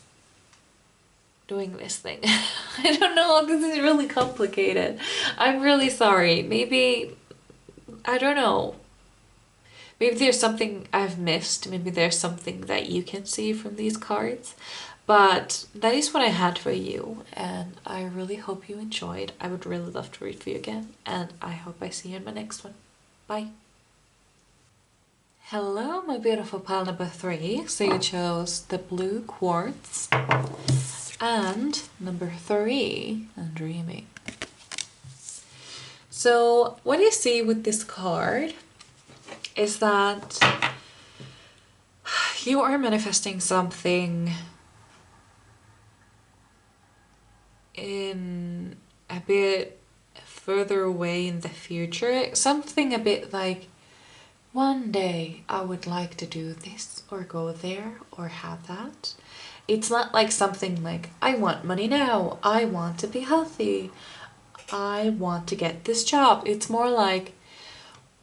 doing this thing. I don't know, this is really complicated. I'm really sorry. Maybe, I don't know. Maybe there's something I've missed. Maybe there's something that you can see from these cards. But that is what I had for you, and I really hope you enjoyed. I would really love to read for you again, and I hope I see you in my next one. Bye. Hello, my beautiful pile number 3. So you chose the blue quartz and number 3, and dreaming. So what you see with this card is that you are manifesting something in a bit further away in the future. Something a bit like, one day I would like to do this or go there or have that. It's not like something like, I want money now, I want to be healthy, I want to get this job. It's more like,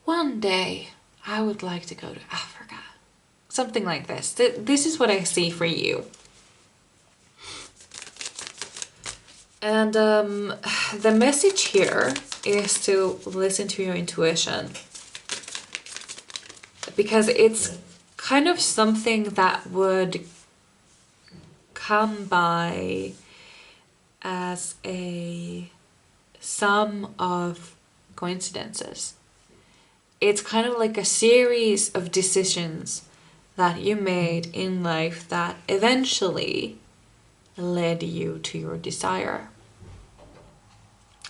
one day I would like to go to Africa. Something like this. This is what I see for you. And the message here is to listen to your intuition. Because it's kind of something that would come by as a sum of coincidences. It's kind of like a series of decisions that you made in life that eventually led you to your desire.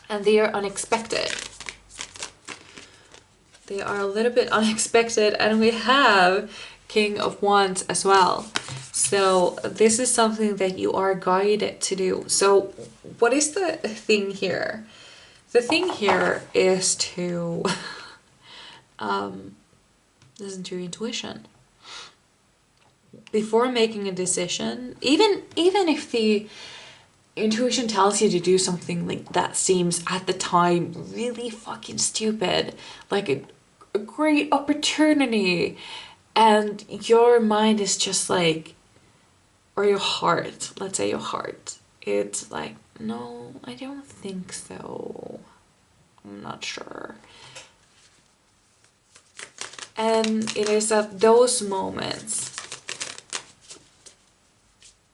And they are unexpected. They are a little bit unexpected, and we have King of Wands as well. So this is something that you are guided to do. So what is the thing here? The thing here is to listen to your intuition. Before making a decision, even if the intuition tells you to do something like that seems at the time really fucking stupid, like a great opportunity, and your mind is just like, or your heart, let's say your heart, it's like, no, I don't think so, I'm not sure. And it is at those moments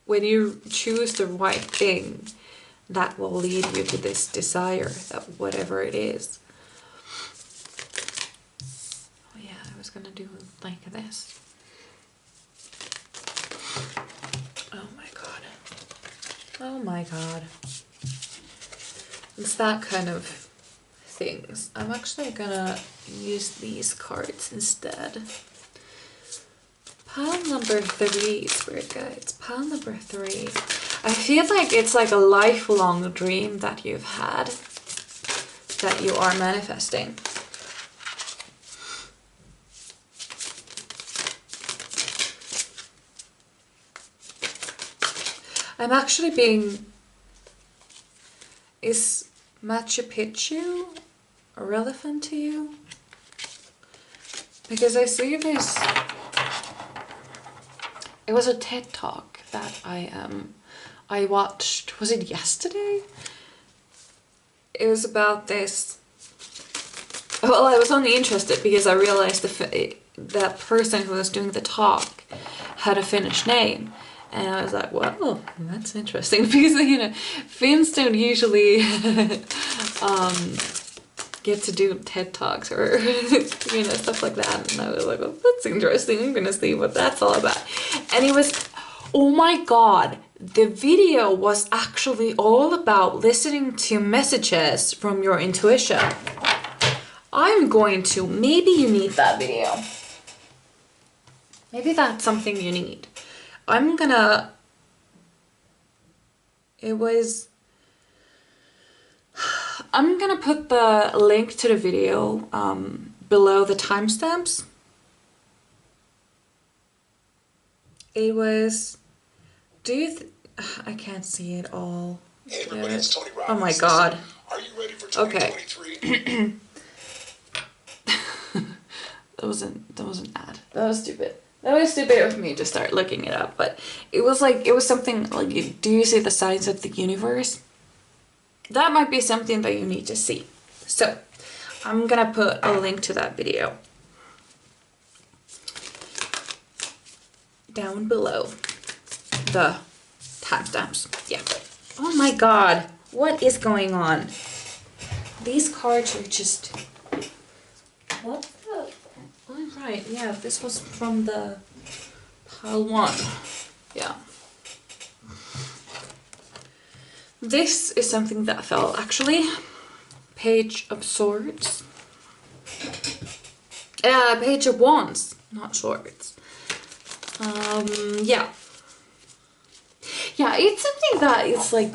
when you choose the right thing that will lead you to this desire, that whatever it is. Oh yeah, I was gonna do like this. Oh my god. Oh my god. It's that kind of things. I'm actually gonna use these cards instead. Pile number 3, Spirit Guides. Pile number 3. I feel like it's like a lifelong dream that you've had, that you are manifesting. I'm actually being... Is Machu Picchu relevant to you? Because I see this... It was a TED Talk that I watched. Was it yesterday? It was about this. Well, I was only interested because I realized that person who was doing the talk had a Finnish name. And I was like, well, that's interesting, because, you know, Finns don't usually get to do TED Talks or, you know, stuff like that. And I was like, well, that's interesting. I'm gonna see what that's all about. And it was, oh my god, the video was actually all about listening to messages from your intuition. I'm going to, maybe you need that video. Maybe that's something you need. I'm gonna, I'm gonna put the link to the video below the timestamps. It was, I can't see it all. Hey everybody, it's Tony Robbins. Oh my god. Are you ready for 2023? That was an ad. That was stupid. That was stupid of me to start looking it up, but it was something like, do you see the signs of the universe? That might be something that you need to see. So, I'm gonna put a link to that video down below the timestamps. Yeah. Oh my god, what is going on? These cards are just... What the... Oh right, yeah, this was from the pile 1. Yeah. This is something that fell, actually. Page of Swords. Page of Wands, not Swords. Yeah. Yeah, it's something that it's like,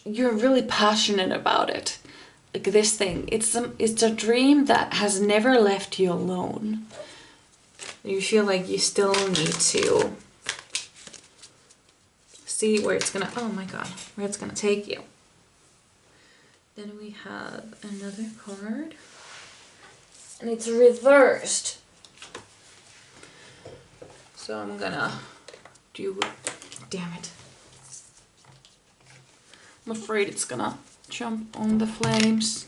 you're really passionate about it. Like this thing, it's a dream that has never left you alone. You feel like you still need to see where it's gonna, oh my god, where it's gonna take you. Then we have another card, and it's reversed. So I'm gonna do, damn it. I'm afraid it's gonna jump on the flames.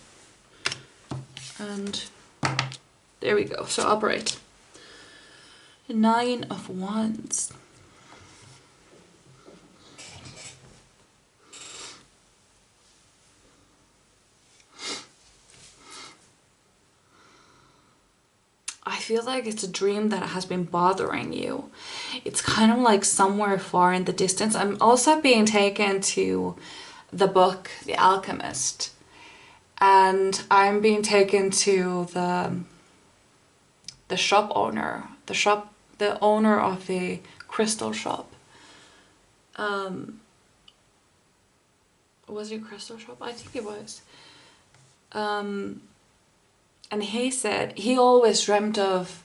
And there we go, so upright. 9 of Wands. I feel like it's a dream that has been bothering you. It's kind of like somewhere far in the distance. I'm also being taken to the book, The Alchemist. And I'm being taken to the shop owner, the owner of the crystal shop. Was it a crystal shop? I think it was. And he said he always dreamt of,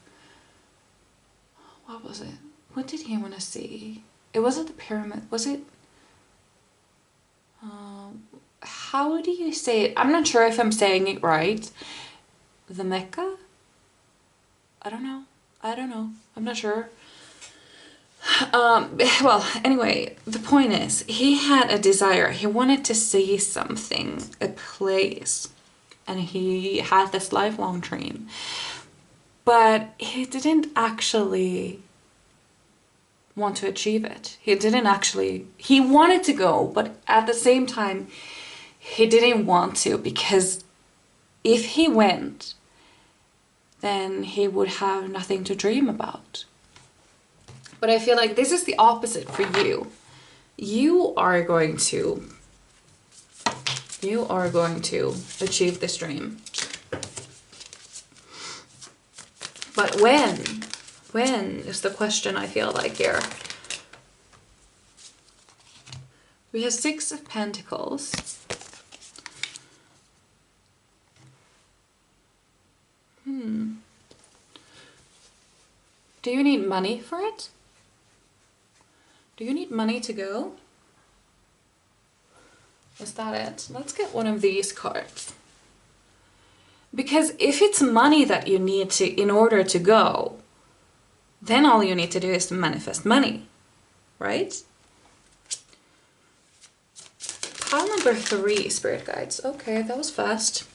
what was it? What did he want to see? It wasn't the pyramid, was it? How do you say it? I'm not sure if I'm saying it right. The Mecca? I don't know. I'm not sure. Well, anyway, the point is, he had a desire. He wanted to see something, a place. And he had this lifelong dream. But he didn't actually want to achieve it. He wanted to go, but at the same time, he didn't want to, because if he went, then he would have nothing to dream about. But I feel like this is the opposite for you. You are going to achieve this dream. But when? When is the question, I feel like, here. We have 6 of Pentacles. Do you need money for it? Do you need money to go? Is that it? Let's get one of these cards. Because if it's money that you need to, in order to go, then all you need to do is to manifest money, right? Pile number 3, Spirit Guides. Okay, that was fast.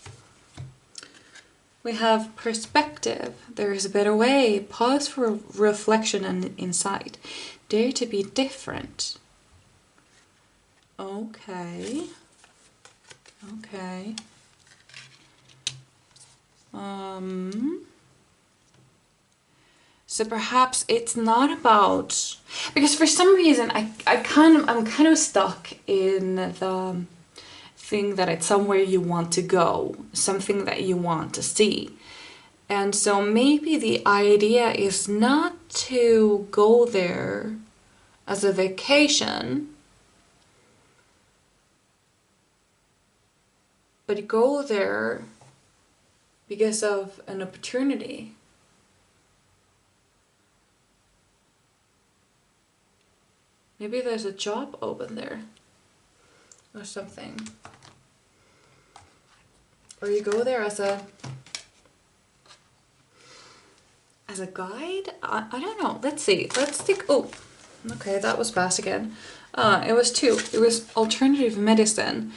We have perspective. There is a better way. Pause for reflection and insight. Dare to be different. Okay. Okay. So perhaps it's not about, because for some reason I'm kind of stuck in the think that it's somewhere you want to go, something that you want to see. And so maybe the idea is not to go there as a vacation, but go there because of an opportunity. Maybe there's a job open there or something. Or you go there as a guide? I don't know. Let's see. Let's think. Oh, okay, that was fast again. It was 2. It was alternative medicine.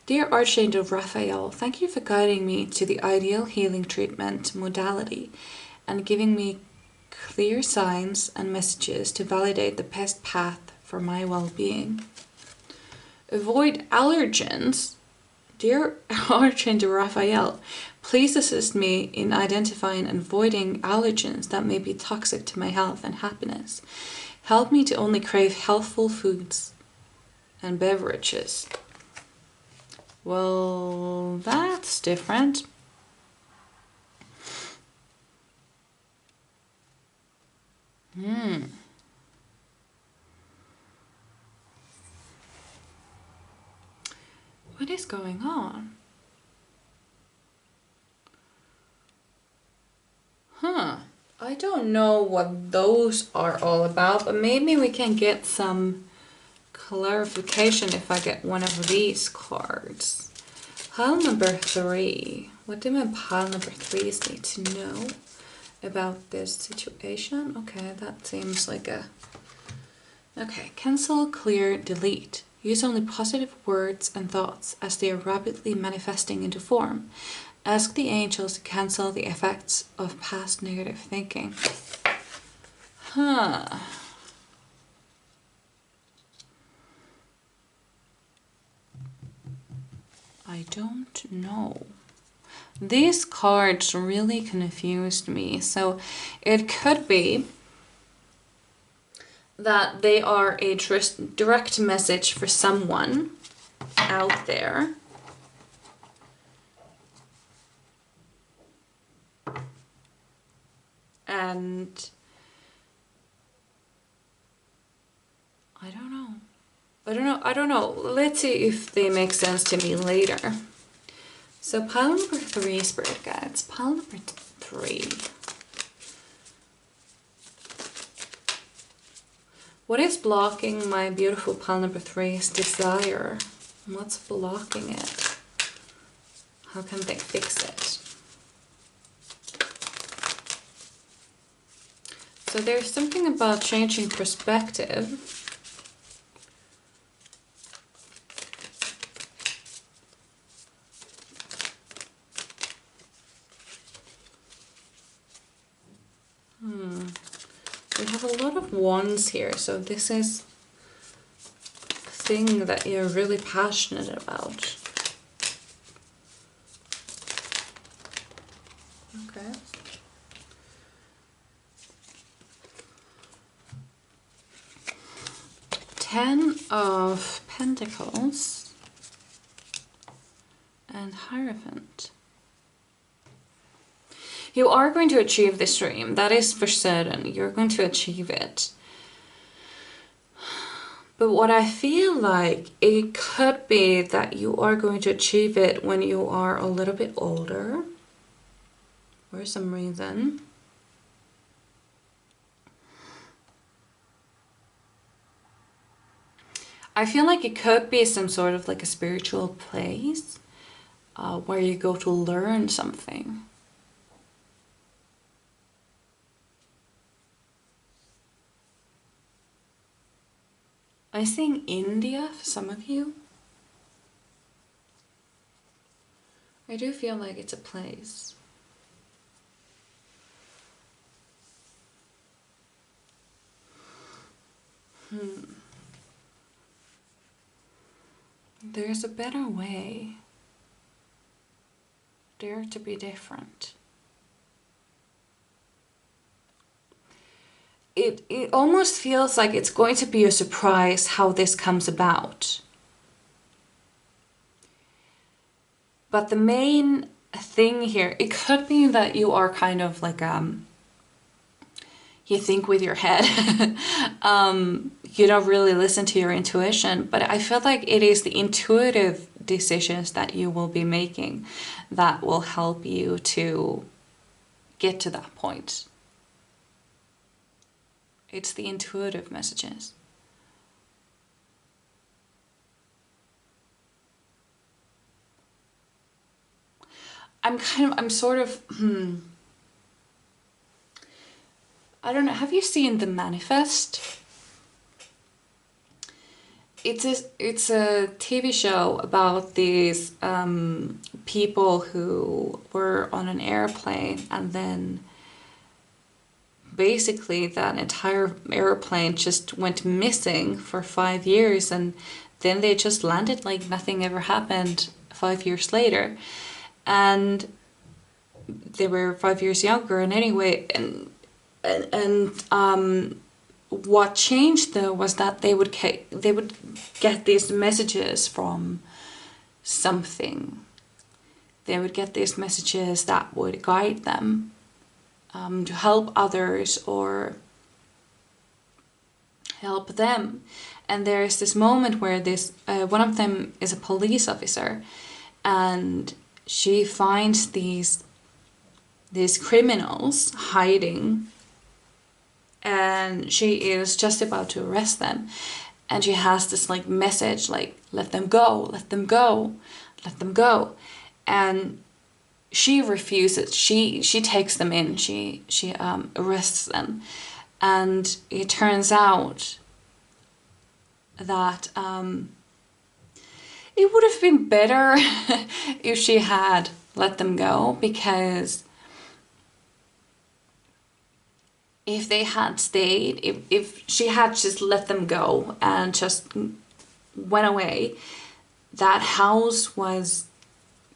Dear Archangel Raphael, thank you for guiding me to the ideal healing treatment modality and giving me clear signs and messages to validate the best path for my well-being. Avoid allergens. Dear Archangel Raphael, please assist me in identifying and avoiding allergens that may be toxic to my health and happiness. Help me to only crave healthful foods and beverages. Well, that's different. What is going on? I don't know what those are all about, but maybe we can get some clarification if I get one of these cards. Pile number 3. What do my pile number 3s need to know about this situation? Okay, that seems like a... Okay, cancel, clear, delete. Use only positive words and thoughts as they are rapidly manifesting into form. Ask the angels to cancel the effects of past negative thinking. I don't know. These cards really confused me. So it could be that they are a direct message for someone out there. And I don't know. Let's see if they make sense to me later. So pile number 3, spirit guides. Pile number 3. What is blocking my beautiful pile number 3's desire? What's blocking it? How can they fix it? So there's something about changing perspective. We have a lot of wands here, so this is a thing that you're really passionate about. Okay. Ten of Pentacles and Hierophant. You are going to achieve this dream. That is for certain. You're going to achieve it. But what I feel like, it could be that you are going to achieve it when you are a little bit older. For some reason. I feel like it could be some sort of like a spiritual place where you go to learn something. I'm seeing India for some of you. I do feel like it's a place. There's a better way. Dare to be different. It almost feels like it's going to be a surprise how this comes about. But the main thing here, it could be that you are kind of like, you think with your head. You don't really listen to your intuition, but I feel like it is the intuitive decisions that you will be making that will help you to get to that point. It's the intuitive messages. I'm sort of, I don't know, have you seen The Manifest? It's a TV show about these people who were on an airplane, and then basically that entire airplane just went missing for 5 years, and then they just landed like nothing ever happened 5 years later. And they were 5 years younger, and anyway, what changed though was that they would get these messages from something. They would get these messages that would guide them to help others or help them. And there's this moment where this one of them is a police officer, and she finds these criminals hiding, and she is just about to arrest them, and she has this like message like, let them go, let them go, let them go. And she refuses. She takes them in. She arrests them, and it turns out that it would have been better if she had let them go, because if they had stayed, if she had just let them go and just went away, that house was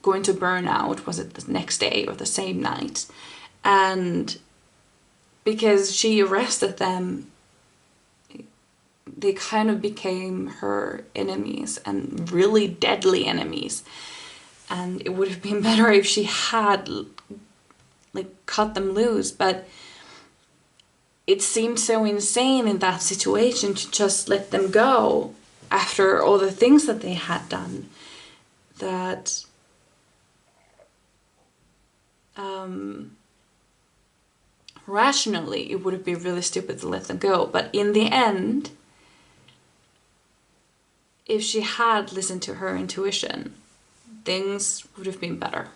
going to burn out. Was it the next day or the same night? And because she arrested them, they kind of became her enemies, and really deadly enemies. And it would have been better if she had like cut them loose, but it seemed so insane in that situation to just let them go after all the things that they had done, that rationally it would have been really stupid to let them go. But in the end, if she had listened to her intuition, things would have been better.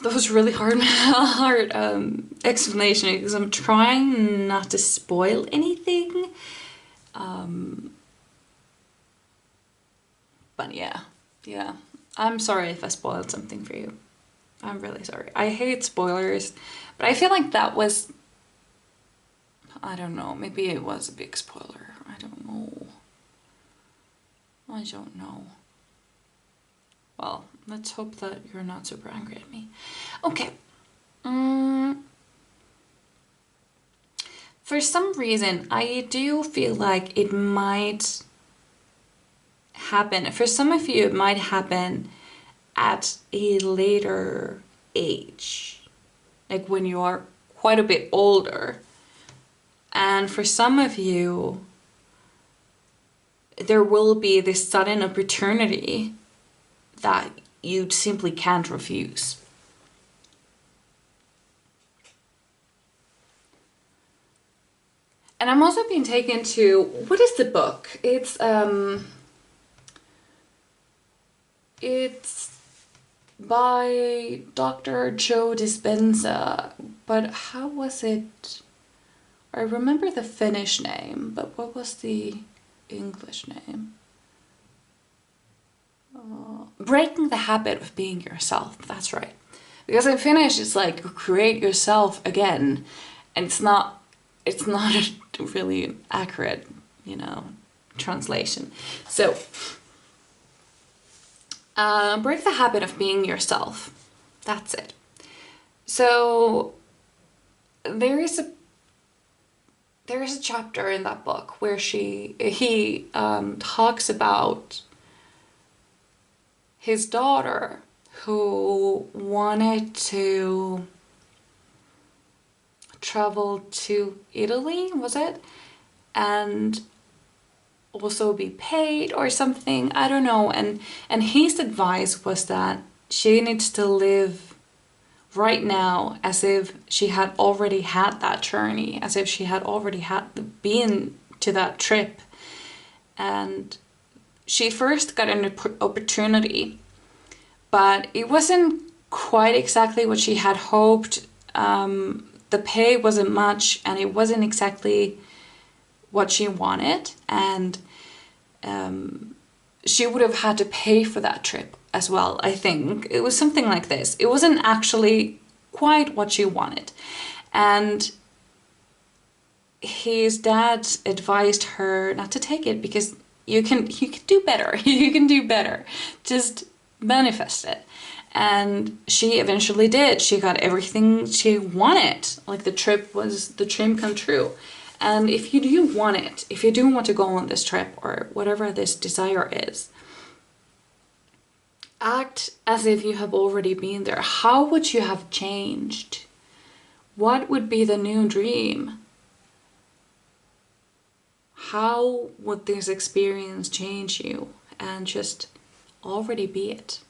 That was really hard explanation, because I'm trying not to spoil anything. But yeah. I'm sorry if I spoiled something for you. I'm really sorry. I hate spoilers, but I feel like that was, I don't know, maybe it was a big spoiler. I don't know. Well, let's hope that you're not super angry at me. Okay. For some reason, I do feel like it might happen. For some of you, it might happen at a later age. Like when you are quite a bit older. And for some of you, there will be this sudden opportunity that you simply can't refuse. And I'm also being taken to, what is the book? It's by Dr. Joe Dispenza, but how was it? I remember the Finnish name, but what was the English name? Breaking the Habit of Being Yourself, that's right. Because in Finnish it's like create yourself again, and it's not a really accurate, translation. So break the habit of being yourself. That's it. So there is there is a chapter in that book where he talks about his daughter who wanted to travel to Italy, was it? And also be paid or something, I don't know. And his advice was that she needs to live right now as if she had already had that journey, as if she had already been to that trip. And she first got an opportunity, but it wasn't quite exactly what she had hoped. The pay wasn't much, and it wasn't exactly what she wanted, and she would have had to pay for that trip as well. I think it was something like this. It wasn't actually quite what she wanted, and his dad advised her not to take it because you can do better. You can do better. Just manifest it. And she eventually did. She got everything she wanted. Like, the trip was the dream come true. And if you do want it, if you do want to go on this trip or whatever this desire is, act as if you have already been there. How would you have changed? What would be the new dream? How would this experience change you? And just already be it.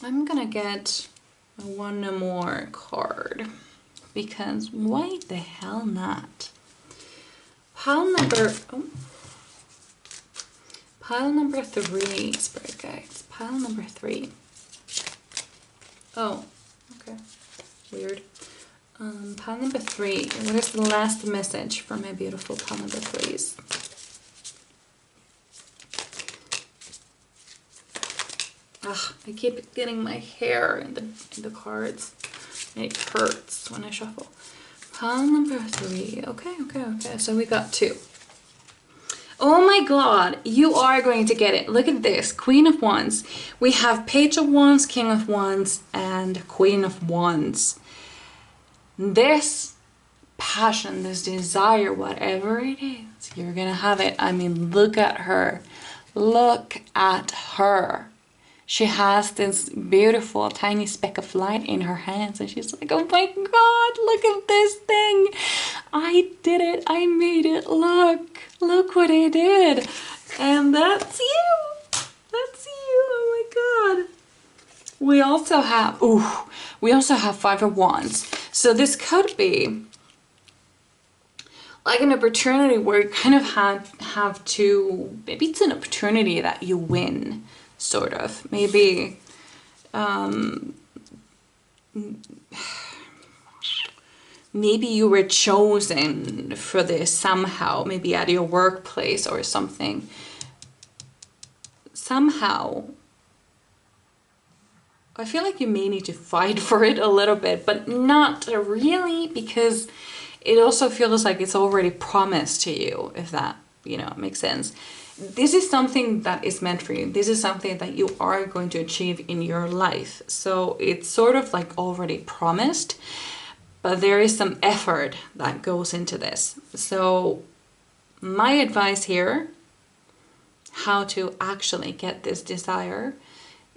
I'm gonna get one more card, because why the hell not? Pile number 3, Spirit Guides. Pile number 3. Oh, okay. Weird. Pile number 3. What is the last message for my beautiful pile number 3s? Ugh, I keep getting my hair in the cards. It hurts when I shuffle. Pile number 3. Okay. So we got 2. Oh my god, you are going to get it. Look at this. Queen of Wands. We have Page of Wands, King of Wands, and Queen of Wands. This passion, this desire, whatever it is, you're gonna have it. I mean, look at her. Look at her. She has this beautiful tiny speck of light in her hands, and she's like, oh my god, look at this thing. I did it. I made it. Look what I did. And that's you. That's you. Oh my god. We also have 5 of Wands. So this could be like an opportunity where you kind of have to, maybe it's an opportunity that you win. Sort of. Maybe maybe you were chosen for this somehow, maybe at your workplace or something. Somehow. I feel like you may need to fight for it a little bit, but not really, because it also feels like it's already promised to you, if that, makes sense. This is something that is meant for you. This is something that you are going to achieve in your life. So it's sort of like already promised, but there is some effort that goes into this. So my advice here, how to actually get this desire,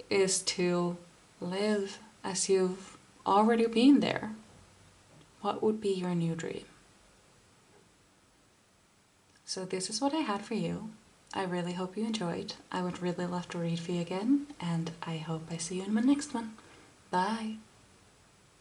is to live as you've already been there. What would be your new dream? So this is what I had for you. I really hope you enjoyed. I would really love to read for you again, and I hope I see you in my next one. Bye!